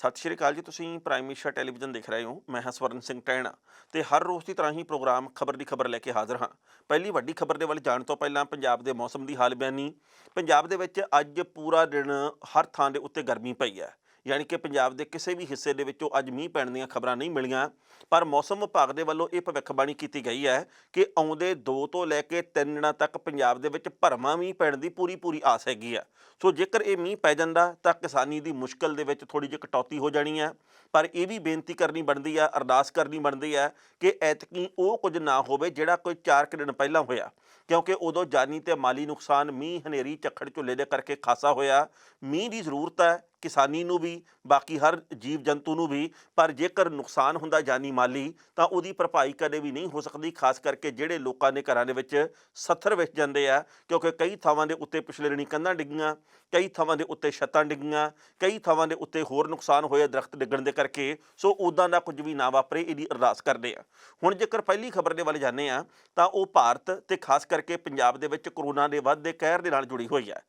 ਸਤਿ ਸ਼੍ਰੀ ਅਕਾਲ ਜੀ। ਤੁਸੀਂ ਪ੍ਰਾਈਮ ਮਿਨਿਸਟਰ ਟੈਲੀਵਿਜ਼ਨ ਦੇਖ ਰਹੇ ਹੋ। ਮੈਂ ਹਾਂ ਸਵਰਨ ਸਿੰਘ ਟੈਣਾ ਤੇ ਹਰ ਰੋਜ਼ ਦੀ ਤਰ੍ਹਾਂ ਹੀ ਪ੍ਰੋਗਰਾਮ ਖਬਰ ਦੀ ਖਬਰ ਲੈ ਕੇ ਹਾਜ਼ਰ ਹਾਂ। ਪਹਿਲੀ ਵੱਡੀ ਖਬਰ ਦੇ ਵੱਲ ਜਾਣ ਤੋਂ ਪਹਿਲਾਂ ਪੰਜਾਬ ਦੇ ਮੌਸਮ ਦੀ ਹਾਲ ਬਿਆਨੀ। ਪੰਜਾਬ ਦੇ ਵਿੱਚ ਅੱਜ ਪੂਰਾ ਦਿਨ ਹਰ ਥਾਂ ਦੇ ਉੱਤੇ ਗਰਮੀ ਪਈ ਹੈ। ਯਾਨੀ ਕਿ ਪੰਜਾਬ ਦੇ ਕਿਸੇ ਵੀ ਹਿੱਸੇ ਦੇ ਵਿੱਚੋਂ ਅੱਜ ਮੀਂਹ ਪੈਣ ਦੀਆਂ ਖਬਰਾਂ ਨਹੀਂ ਮਿਲੀਆਂ, ਪਰ ਮੌਸਮ ਵਿਭਾਗ ਦੇ ਵੱਲੋਂ ਇਹ ਭਵਿੱਖਬਾਣੀ ਕੀਤੀ ਗਈ ਹੈ ਕਿ ਆਉਂਦੇ 2 ਤੋਂ ਲੈ ਕੇ 3 ਦਿਨਾਂ ਤੱਕ ਪੰਜਾਬ ਦੇ ਵਿੱਚ ਭਰਵਾਂ ਮੀਂਹ ਪੈਣ ਦੀ ਪੂਰੀ ਆਸ ਹੈਗੀ ਆ। ਸੋ ਜੇਕਰ ਇਹ ਮੀਂਹ ਪੈ ਜਾਂਦਾ ਤਾਂ ਕਿਸਾਨੀ ਦੀ ਮੁਸ਼ਕਲ ਦੇ ਵਿੱਚ ਥੋੜ੍ਹੀ ਜਿਹੀ ਕਟੌਤੀ ਹੋ ਜਾਣੀ ਹੈ। ਪਰ ਇਹ ਵੀ ਬੇਨਤੀ ਕਰਨੀ ਬਣਦੀ ਆ, ਅਰਦਾਸ ਕਰਨੀ ਬਣਦੀ ਹੈ ਕਿ ਐਤਕੀ ਉਹ ਕੁਝ ਨਾ ਹੋਵੇ ਜਿਹੜਾ ਕੋਈ 4 ਕੁ ਦਿਨ ਪਹਿਲਾਂ ਹੋਇਆ, ਕਿਉਂਕਿ ਉਦੋਂ ਜਾਨੀ ਤੇ ਮਾਲੀ ਨੁਕਸਾਨ ਮੀਂਹ ਹਨੇਰੀ ਝੱਖੜ ਝੁੱਲੇ ਦੇ ਕਰਕੇ ਖਾਸਾ ਹੋਇਆ। ਮੀਂਹ ਦੀ ਜ਼ਰੂਰਤ ਹੈ ਕਿਸਾਨੀ ਨੂੰ ਵੀ, ਬਾਕੀ ਹਰ ਜੀਵ ਜੰਤੂ ਨੂੰ ਵੀ, ਪਰ ਜੇਕਰ ਨੁਕਸਾਨ ਹੁੰਦਾ ਜਾਨੀ ਮਾਲੀ ਤਾਂ ਉਹਦੀ ਭਰਪਾਈ ਕਦੇ ਵੀ ਨਹੀਂ ਹੋ ਸਕਦੀ। ਖਾਸ ਕਰਕੇ ਜਿਹੜੇ ਲੋਕਾਂ ਦੇ ਘਰਾਂ ਦੇ ਵਿੱਚ ਸੱਥਰ ਵਿਛ ਜਾਂਦੇ ਆ, ਕਿਉਂਕਿ ਕਈ ਥਾਵਾਂ ਦੇ ਉੱਤੇ ਪਿਛਲੇ ਦਿਨੀ ਕੰਧਾਂ ਡਿੱਗੀਆਂ, ਕਈ ਥਾਵਾਂ ਦੇ ਉੱਤੇ ਛੱਤਾਂ ਡਿੱਗੀਆਂ, ਕਈ ਥਾਵਾਂ ਦੇ ਉੱਤੇ ਹੋਰ ਨੁਕਸਾਨ ਹੋਇਆ ਦਰਖਤ ਡਿੱਗਣ ਦੇ ਕਰਕੇ। ਸੋ ਉੱਦਾਂ ਦਾ ਕੁਝ ਵੀ ਨਾ ਵਾਪਰੇ, ਇਹਦੀ ਅਰਦਾਸ ਕਰਦੇ ਆ। ਹੁਣ ਜੇਕਰ ਪਹਿਲੀ ਖਬਰ ਦੇ ਵੱਲ ਜਾਂਦੇ ਆ ਤਾਂ ਉਹ ਭਾਰਤ ਤੇ ਖਾਸ ਕਰਕੇ ਪੰਜਾਬ ਦੇ ਵਿੱਚ ਕਰੋਨਾ ਦੇ ਵੱਧਦੇ ਕਹਿਰ ਦੇ ਨਾਲ ਜੁੜੀ ਹੋਈ ਹੈ।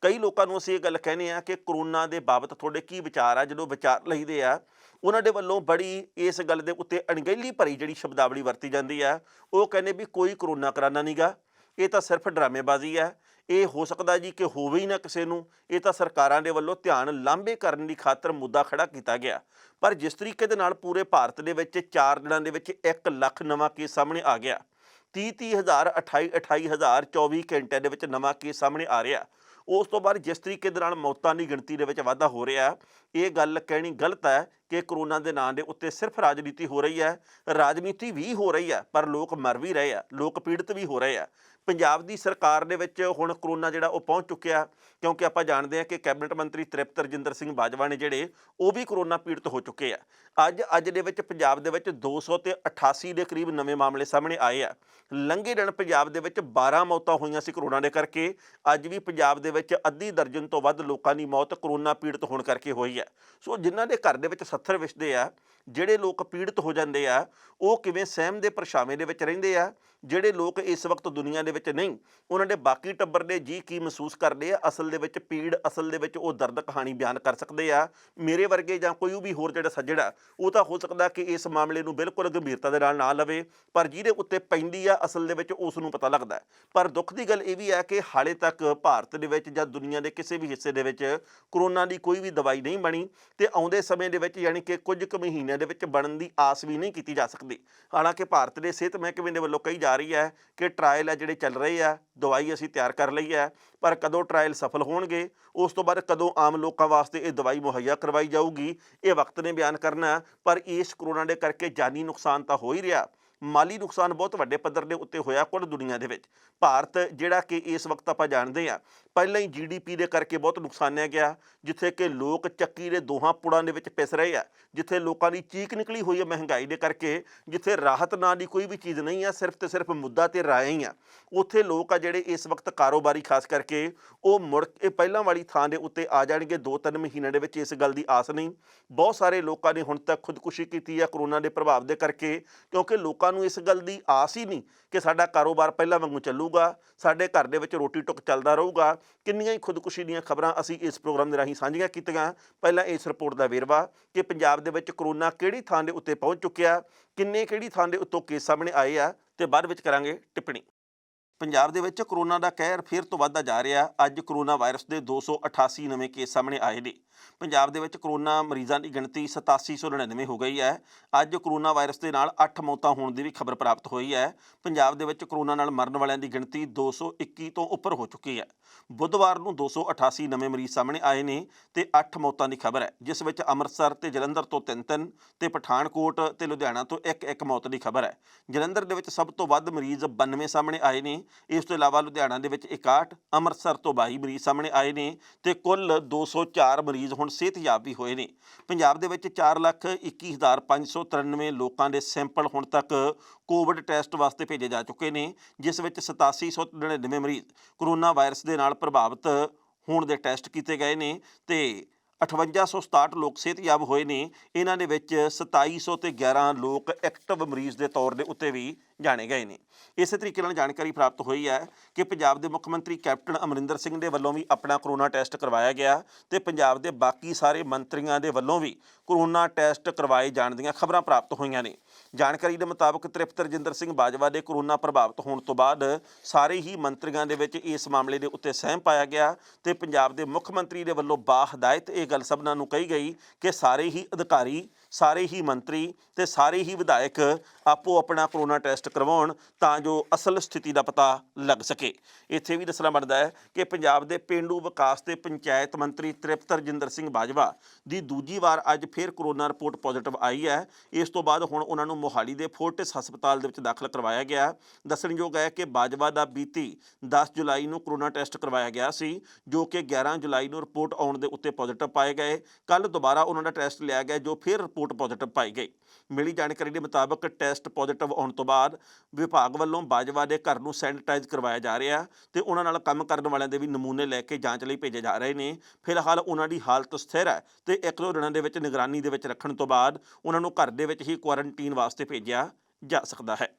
ਕਈ ਲੋਕਾਂ ਨੂੰ ਅਸੀਂ ਇਹ ਗੱਲ ਕਹਿੰਦੇ ਆ ਕਿ ਕਰੋਨਾ ਦੇ ਬਾਬਤ ਤੁਹਾਡੇ ਕੀ ਵਿਚਾਰ ਆ। ਜਦੋਂ ਵਿਚਾਰ ਲਈਦੇ ਆ, ਉਹਨਾਂ ਦੇ ਵੱਲੋਂ ਬੜੀ ਇਸ ਗੱਲ ਦੇ ਉੱਤੇ ਅਣਗਹਿਲੀ ਭਰੀ ਜਿਹੜੀ ਸ਼ਬਦਾਵਲੀ ਵਰਤੀ ਜਾਂਦੀ ਆ। ਉਹ ਕਹਿੰਦੇ ਵੀ ਕੋਈ ਕਰੋਨਾ ਕਰਾਨਾ ਨਹੀਂ ਗਾ, ਇਹ ਤਾਂ ਸਿਰਫ ਡਰਾਮੇਬਾਜ਼ੀ ਹੈ, ਇਹ ਹੋ ਸਕਦਾ ਜੀ ਕਿ ਹੋਵੇ ਹੀ ਨਾ ਕਿਸੇ ਨੂੰ, ਇਹ ਤਾਂ ਸਰਕਾਰਾਂ ਦੇ ਵੱਲੋਂ ਧਿਆਨ ਲਾਂਭੇ ਕਰਨ ਦੀ ਖਾਤਰ ਮੁੱਦਾ ਖੜਾ ਕੀਤਾ ਗਿਆ। ਪਰ ਜਿਸ ਤਰੀਕੇ ਦੇ ਨਾਲ ਪੂਰੇ ਭਾਰਤ ਦੇ ਵਿੱਚ 4 ਦਿਨਾਂ ਦੇ ਵਿੱਚ 1 ਲੱਖ ਨਵਾਂ ਕੇਸ ਸਾਹਮਣੇ ਆ ਗਿਆ, 30 ਹਜ਼ਾਰ 28 ਹਜ਼ਾਰ 24 ਘੰਟਿਆਂ ਦੇ ਵਿੱਚ ਨਵਾਂ ਕੇਸ ਸਾਹਮਣੇ ਆ ਰਿਹਾ, ਉਸ ਤੋਂ ਬਾਅਦ ਜਿਸ ਤਰੀਕੇ ਦੇ ਨਾਲ ਮੌਤਾਂ ਦੀ ਗਿਣਤੀ ਦੇ ਵਿੱਚ ਵਾਧਾ ਹੋ ਰਿਹਾ, ਇਹ ਗੱਲ ਕਹਿਣੀ ਗਲਤ ਹੈ ਕਿ ਕਰੋਨਾ ਦੇ ਨਾਂ ਦੇ ਉੱਤੇ ਸਿਰਫ ਰਾਜਨੀਤੀ ਹੋ ਰਹੀ ਹੈ। ਰਾਜਨੀਤੀ ਵੀ ਹੋ ਰਹੀ ਹੈ, ਪਰ ਲੋਕ ਮਰ ਵੀ ਰਹੇ ਆ, ਲੋਕ ਪੀੜਤ ਵੀ ਹੋ ਰਹੇ ਆ। ਪੰਜਾਬ ਦੀ ਸਰਕਾਰ ਦੇ ਵਿੱਚ ਹੁਣ ਕਰੋਨਾ ਜਿਹੜਾ ਉਹ ਪਹੁੰਚ ਚੁੱਕਿਆ, ਕਿਉਂਕਿ ਆਪਾਂ ਜਾਣਦੇ ਹਾਂ ਕਿ ਕੈਬਨਿਟ ਮੰਤਰੀ ਤ੍ਰਿਪਤ ਰਜਿੰਦਰ ਸਿੰਘ ਬਾਜਵਾ ਨੇ ਜਿਹੜੇ ਉਹ ਵੀ ਕਰੋਨਾ ਪੀੜਤ ਹੋ ਚੁੱਕੇ ਆ। ਅੱਜ ਦੇ ਵਿੱਚ ਪੰਜਾਬ ਦੇ ਵਿੱਚ 288 ਦੇ ਕਰੀਬ ਨਵੇਂ ਮਾਮਲੇ ਸਾਹਮਣੇ ਆਏ ਆ। ਲੰਘੇ ਦਿਨ ਪੰਜਾਬ ਦੇ ਵਿੱਚ 12 ਮੌਤਾਂ ਹੋਈਆਂ ਸੀ ਕਰੋਨਾ ਦੇ ਕਰਕੇ। ਅੱਜ ਵੀ ਪੰਜਾਬ ਦੇ ਵਿੱਚ ਅੱਧੀ ਦਰਜਨ ਤੋਂ ਵੱਧ ਲੋਕਾਂ ਦੀ ਮੌਤ ਕਰੋਨਾ ਪੀੜਤ ਹੋਣ ਕਰਕੇ ਹੋਈ ਹੈ। ਸੋ ਜਿਨ੍ਹਾਂ ਦੇ ਘਰ ਦੇ ਵਿੱਚ ਸੱਥਰ ਵਿਛਦੇ ਆ, ਜਿਹੜੇ ਲੋਕ ਪੀੜਤ ਹੋ ਜਾਂਦੇ ਆ, ਉਹ ਕਿਵੇਂ ਸਹਿਮ ਦੇ ਪਰਛਾਵੇਂ ਦੇ ਵਿੱਚ ਰਹਿੰਦੇ ਆ। ਜਿਹੜੇ ਲੋਕ ਇਸ ਵਕਤ ਦੁਨੀਆ ਦੇ ਵਿੱਚ ਨਹੀਂ, ਉਹਨਾਂ ਦੇ ਬਾਕੀ ਟੱਬਰ ਦੇ ਜੀ ਕੀ ਮਹਿਸੂਸ ਕਰਦੇ ਆ, ਅਸਲ ਦੇ ਵਿੱਚ ਪੀੜ, ਅਸਲ ਦੇ ਵਿੱਚ ਉਹ ਦਰਦ ਕਹਾਣੀ ਬਿਆਨ ਕਰ ਸਕਦੇ ਆ। ਮੇਰੇ ਵਰਗੇ ਜਾਂ ਕੋਈ ਵੀ ਹੋਰ ਜਿਹੜਾ ਸੱਜਣਾ, ਉਹ ਤਾਂ ਹੋ ਸਕਦਾ ਕਿ ਇਸ ਮਾਮਲੇ ਨੂੰ ਬਿਲਕੁਲ ਗੰਭੀਰਤਾ ਦੇ ਨਾਲ ਨਾ ਲਵੇ, ਪਰ ਜਿਹਦੇ ਉੱਤੇ ਪੈਂਦੀ ਆ ਅਸਲ ਦੇ ਵਿੱਚ ਉਸ ਨੂੰ ਪਤਾ ਲੱਗਦਾ। ਪਰ ਦੁੱਖ ਦੀ ਗੱਲ ਇਹ ਵੀ ਹੈ ਕਿ ਹਾਲੇ ਤੱਕ ਭਾਰਤ ਦੇ ਵਿੱਚ ਜਾਂ ਦੁਨੀਆ ਦੇ ਕਿਸੇ ਵੀ ਹਿੱਸੇ ਦੇ ਵਿੱਚ ਕਰੋਨਾ ਦੀ ਕੋਈ ਵੀ ਦਵਾਈ ਨਹੀਂ ਬਣੀ ਤੇ ਆਉਂਦੇ ਸਮੇਂ ਦੇ ਵਿੱਚ ਯਾਨੀ ਕਿ ਕੁਝ ਕੁ ਮਹੀਨਿਆਂ ਦੇ ਵਿੱਚ ਬਣਨ ਦੀ ਆਸ ਵੀ ਨਹੀਂ ਕੀਤੀ ਜਾ ਸਕਦੀ। ਹਾਲਾਂਕਿ ਭਾਰਤ ਦੇ ਸਿਹਤ ਮਹਿਕਮੇ ਦੇ ਵੱਲੋਂ ਕਹੀ ਜਾ ਰਹੀ ਹੈ ਕਿ ਟਰਾਇਲ ਹੈ ਜਿਹੜੇ ਚੱਲ ਰਹੇ ਆ, ਦਵਾਈ ਅਸੀਂ ਤਿਆਰ ਕਰ ਲਈ ਹੈ, ਪਰ ਕਦੋਂ ਟਰਾਇਲ ਸਫਲ ਹੋਣਗੇ, ਉਸ ਤੋਂ ਬਾਅਦ ਕਦੋਂ ਆਮ ਲੋਕਾਂ ਵਾਸਤੇ ਇਹ ਦਵਾਈ ਮੁਹੱਈਆ ਕਰਵਾਈ ਜਾਊਗੀ, ਇਹ ਵਕਤ ਨੇ ਬਿਆਨ ਕਰਨਾ। ਪਰ ਇਸ ਕਰੋਨਾ ਦੇ ਕਰਕੇ ਜਾਨੀ ਨੁਕਸਾਨ ਤਾਂ ਹੋ ਹੀ ਰਿਹਾ, ਮਾਲੀ ਨੁਕਸਾਨ ਬਹੁਤ ਵੱਡੇ ਪੱਧਰ ਦੇ ਉੱਤੇ ਹੋਇਆ ਕੁੱਲ ਦੁਨੀਆ ਦੇ ਵਿੱਚ। ਭਾਰਤ ਜਿਹੜਾ ਕਿ ਇਸ ਵਕਤ ਆਪਾਂ ਜਾਣਦੇ ਹਾਂ ਪਹਿਲਾਂ ਹੀ GDP ਦੇ ਕਰਕੇ ਬਹੁਤ ਨੁਕਸਾਨਿਆ ਗਿਆ, ਜਿੱਥੇ ਕਿ ਲੋਕ ਚੱਕੀ ਦੇ ਦੋਹਾਂ ਪੁੜਾਂ ਦੇ ਵਿੱਚ ਪਿਸ ਰਹੇ ਆ, ਜਿੱਥੇ ਲੋਕਾਂ ਦੀ ਚੀਕ ਨਿਕਲੀ ਹੋਈ ਹੈ ਮਹਿੰਗਾਈ ਦੇ ਕਰਕੇ, ਜਿੱਥੇ ਰਾਹਤ ਨਾਂ ਦੀ ਕੋਈ ਵੀ ਚੀਜ਼ ਨਹੀਂ ਆ, ਸਿਰਫ ਤੇ ਸਿਰਫ ਮੁੱਦਾ ਤੇ ਰਾਇ ਹੀ ਆ। ਉੱਥੇ ਲੋਕ ਆ ਜਿਹੜੇ ਇਸ ਵਕਤ ਕਾਰੋਬਾਰੀ ਖਾਸ ਕਰਕੇ ਉਹ ਮੁੜ ਕੇ ਪਹਿਲਾਂ ਵਾਲੀ ਥਾਂ ਦੇ ਉੱਤੇ ਆ ਜਾਣਗੇ 2-3 ਮਹੀਨਿਆਂ ਦੇ ਵਿੱਚ, ਇਸ ਗੱਲ ਦੀ ਆਸ ਨਹੀਂ। ਬਹੁਤ ਸਾਰੇ ਲੋਕਾਂ ਨੇ ਹੁਣ ਤੱਕ ਖੁਦਕੁਸ਼ੀ ਕੀਤੀ ਹੈ ਕਰੋਨਾ ਦੇ ਪ੍ਰਭਾਵ ਦੇ ਕਰਕੇ, ਕਿਉਂਕਿ ਲੋਕਾਂ ਨੂੰ ਇਸ ਗੱਲ ਦੀ ਆਸ ਹੀ ਨਹੀਂ ਕਿ ਸਾਡਾ ਕਾਰੋਬਾਰ ਪਹਿਲਾਂ ਵਾਂਗੂ ਚੱਲੂਗਾ, ਸਾਡੇ ਘਰ ਦੇ ਵਿੱਚ ਰੋਟੀ ਟੁੱਕ ਚੱਲਦਾ ਰਹੂਗਾ। ਕਿੰਨੀਆਂ ਹੀ ਖੁਦਕੁਸ਼ੀ ਦੀਆਂ ਖਬਰਾਂ ਅਸੀਂ ਇਸ ਪ੍ਰੋਗਰਾਮ ਦੇ ਰਾਹੀਂ ਸਾਂਝੀਆਂ ਕੀਤੀਆਂ। ਪਹਿਲਾਂ ਇਸ ਰਿਪੋਰਟ ਦਾ ਵੇਰਵਾ ਕਿ ਪੰਜਾਬ ਦੇ ਵਿੱਚ ਕਰੋਨਾ ਕਿਹੜੀ ਥਾਂ ਦੇ ਉੱਤੇ ਪਹੁੰਚ ਚੁੱਕਿਆ, ਕਿਹੜੀ ਥਾਂ ਦੇ ਉੱਤੋਂ ਕੇਸ ਸਾਹਮਣੇ ਆਏ ਆ, ਤੇ ਬਾਅਦ ਵਿੱਚ ਕਰਾਂਗੇ ਟਿੱਪਣੀ। ਪੰਜਾਬ ਦੇ ਵਿੱਚ ਕਰੋਨਾ ਦਾ ਕਹਿਰ ਫਿਰ ਤੋਂ ਵੱਧਦਾ ਜਾ ਰਿਹਾ। ਅੱਜ ਕਰੋਨਾ ਵਾਇਰਸ ਦੇ 288 ਨਵੇਂ ਕੇਸ ਸਾਹਮਣੇ ਆਏ ਨੇ। ਪੰਜਾਬ ਦੇ ਵਿੱਚ ਕਰੋਨਾ ਮਰੀਜ਼ਾਂ ਦੀ ਗਿਣਤੀ 8799 ਹੋ ਗਈ ਹੈ। ਅੱਜ ਕਰੋਨਾ ਵਾਇਰਸ ਦੇ ਨਾਲ 8 ਮੌਤਾਂ ਹੋਣ ਦੀ ਵੀ ਖਬਰ ਪ੍ਰਾਪਤ ਹੋਈ ਹੈ। ਪੰਜਾਬ ਦੇ ਵਿੱਚ ਕਰੋਨਾ ਨਾਲ ਮਰਨ ਵਾਲਿਆਂ ਦੀ ਗਿਣਤੀ 221 ਤੋਂ ਉੱਪਰ ਹੋ ਚੁੱਕੀ ਹੈ। ਬੁੱਧਵਾਰ ਨੂੰ 288 ਨਵੇਂ ਮਰੀਜ਼ ਸਾਹਮਣੇ ਆਏ ਨੇ ਤੇ 8 ਮੌਤਾਂ ਦੀ ਖਬਰ ਹੈ, ਜਿਸ ਵਿੱਚ ਅੰਮ੍ਰਿਤਸਰ ਤੇ ਜਲੰਧਰ ਤੋਂ 3-3 ਤੇ ਪਠਾਨਕੋਟ ਤੇ ਲੁਧਿਆਣਾ ਤੋਂ 1-1 ਮੌਤ ਦੀ ਖਬਰ ਹੈ। ਜਲੰਧਰ ਦੇ ਵਿੱਚ ਸਭ ਤੋਂ ਵੱਧ ਮਰੀਜ਼ 92 ਸਾਹਮਣੇ ਆਏ ਨੇ। ਇਸ ਤੋਂ ਇਲਾਵਾ ਲੁਧਿਆਣਾ ਦੇ ਵਿੱਚ 61, ਅੰਮ੍ਰਿਤਸਰ ਤੋਂ 22 ਮਰੀਜ਼ ਸਾਹਮਣੇ ਆਏ ਨੇ ਤੇ ਕੁੱਲ 204 ਮਰੀਜ਼ ਹੁਣ ਸਿਹਤਯਾਬ ਵੀ ਹੋਏ ਨੇ। ਪੰਜਾਬ ਦੇ ਵਿੱਚ 4,21,593 ਲੋਕਾਂ ਦੇ ਸੈਂਪਲ ਹੁਣ ਤੱਕ ਕੋਵਿਡ ਟੈਸਟ ਵਾਸਤੇ ਭੇਜੇ ਜਾ ਚੁੱਕੇ ਨੇ, ਜਿਸ ਵਿੱਚ 8799 ਮਰੀਜ਼ ਕਰੋਨਾ ਵਾਇਰਸ ਦੇ ਨਾਲ ਪ੍ਰਭਾਵਿਤ ਹੋਣ ਦੇ ਟੈਸਟ ਕੀਤੇ ਗਏ ਨੇ ਤੇ 5867 ਲੋਕ ਸਿਹਤਯਾਬ ਹੋਏ ਨੇ। ਇਹਨਾਂ ਦੇ ਵਿੱਚ 2711 ਲੋਕ ਐਕਟਿਵ ਮਰੀਜ਼ ਦੇ ਤੌਰ ਦੇ ਉੱਤੇ ਵੀ ਜਾਣੇ ਗਏ ਨੇ। ਇਸੇ ਤਰੀਕੇ ਨਾਲ ਜਾਣਕਾਰੀ ਪ੍ਰਾਪਤ ਹੋਈ ਹੈ ਕਿ ਪੰਜਾਬ ਦੇ ਮੁੱਖ ਮੰਤਰੀ ਕੈਪਟਨ ਅਮਰਿੰਦਰ ਸਿੰਘ ਦੇ ਵੱਲੋਂ ਵੀ ਆਪਣਾ ਕਰੋਨਾ ਟੈਸਟ ਕਰਵਾਇਆ ਗਿਆ ਤੇ ਪੰਜਾਬ ਦੇ ਬਾਕੀ ਸਾਰੇ ਮੰਤਰੀਆਂ ਦੇ ਵੱਲੋਂ ਵੀ ਕਰੋਨਾ ਟੈਸਟ ਕਰਵਾਏ ਜਾਣ ਦੀਆਂ ਖਬਰਾਂ ਪ੍ਰਾਪਤ ਹੋਈਆਂ ਨੇ। ਜਾਣਕਾਰੀ ਦੇ ਮੁਤਾਬਕ ਤ੍ਰਿਪਤ ਰਜਿੰਦਰ ਸਿੰਘ ਬਾਜਵਾ ਦੇ ਕਰੋਨਾ ਪ੍ਰਭਾਵਿਤ ਹੋਣ ਤੋਂ ਬਾਅਦ ਸਾਰੇ ਹੀ ਮੰਤਰੀਆਂ ਦੇ ਵਿੱਚ ਇਸ ਮਾਮਲੇ ਦੇ ਉੱਤੇ ਸਹਿਮ ਪਾਇਆ ਗਿਆ ਤੇ ਪੰਜਾਬ ਦੇ ਮੁੱਖ ਮੰਤਰੀ ਦੇ ਵੱਲੋਂ ਬਾਹਦਾਇਤ ਇਹ ਗੱਲ ਸਭਨਾਂ ਨੂੰ ਕਹੀ ਗਈ ਕਿ ਸਾਰੇ ਹੀ ਅਧਿਕਾਰੀ, ਸਾਰੇ ਹੀ ਮੰਤਰੀ ਤੇ ਸਾਰੇ ਹੀ ਵਿਧਾਇਕ ਆਪੋ ਆਪਣਾ ਕਰੋਨਾ ਟੈਸਟ ਕਰਵਾਉਣ ਤਾਂ ਜੋ ਅਸਲ ਸਥਿਤੀ ਦਾ ਪਤਾ ਲੱਗ ਸਕੇ। ਇੱਥੇ ਵੀ ਦੱਸਣਾ ਬਣਦਾ ਹੈ ਕਿ ਪੰਜਾਬ ਦੇ ਪੇਂਡੂ ਵਿਕਾਸ ਤੇ ਪੰਚਾਇਤ ਮੰਤਰੀ ਤ੍ਰਿਪਤ ਰਜਿੰਦਰ ਸਿੰਘ ਬਾਜਵਾ ਦੀ ਦੂਜੀ ਵਾਰ ਅੱਜ ਫਿਰ ਕਰੋਨਾ ਰਿਪੋਰਟ ਪੋਜ਼ਿਟਿਵ ਆਈ ਹੈ। ਇਸ ਤੋਂ ਬਾਅਦ ਹੁਣ ਉਹਨਾਂ ਨੂੰ ਮੋਹਾਲੀ ਦੇ ਫੋਰਟਿਸ ਹਸਪਤਾਲ ਦੇ ਵਿੱਚ ਦਾਖਲ ਕਰਵਾਇਆ ਗਿਆ। ਦੱਸਣਯੋਗ ਹੈ ਕਿ ਬਾਜਵਾ ਦਾ ਬੀਤੀ 10 ਜੁਲਾਈ ਨੂੰ ਕਰੋਨਾ ਟੈਸਟ ਕਰਵਾਇਆ ਗਿਆ ਸੀ, ਜੋ ਕਿ 11 ਜੁਲਾਈ ਨੂੰ ਰਿਪੋਰਟ ਆਉਣ ਦੇ ਉੱਤੇ ਪੋਜ਼ਿਟਿਵ ਪਾਏ ਗਏ। ਕੱਲ੍ਹ ਦੁਬਾਰਾ ਉਹਨਾਂ ਦਾ ਟੈਸਟ ਲਿਆ ਗਿਆ ਜੋ ਫਿਰ ਰਿਪੋਰਟ ਪੋਜ਼ਿਟਿਵ ਪਾਈ ਗਈ। ਮਿਲੀ ਜਾਣਕਾਰੀ ਦੇ ਮੁਤਾਬਕ ਟੈਸਟ ਪੋਜ਼ਿਟਿਵ ਆਉਣ ਤੋਂ ਬਾਅਦ ਵਿਭਾਗ ਵੱਲੋਂ ਬਾਜਵਾ ਦੇ ਘਰ ਨੂੰ ਸੈਨੀਟਾਈਜ਼ ਕਰਵਾਇਆ ਜਾ ਰਿਹਾ ਤੇ ਉਹਨਾਂ ਨਾਲ ਕੰਮ ਕਰਨ ਵਾਲਿਆਂ ਦੇ ਵੀ ਨਮੂਨੇ ਲੈ ਕੇ ਜਾਂਚ ਲਈ ਭੇਜੇ ਜਾ ਰਹੇ ਨੇ। ਫਿਲਹਾਲ ਉਹਨਾਂ ਦੀ ਹਾਲਤ ਸਥਿਰ ਹੈ ਤੇ 1-2 ਦਿਨਾਂ ਦੇ ਵਿੱਚ ਨਿਗਰਾਨੀ ਦੇ ਵਿੱਚ ਰੱਖਣ ਤੋਂ ਬਾਅਦ ਉਹਨਾਂ ਨੂੰ ਘਰ ਦੇ ਵਿੱਚ ਹੀ ਕੁਆਰੰਟੀਨ ਵਾਸਤੇ ਭੇਜਿਆ ਜਾ ਸਕਦਾ ਹੈ।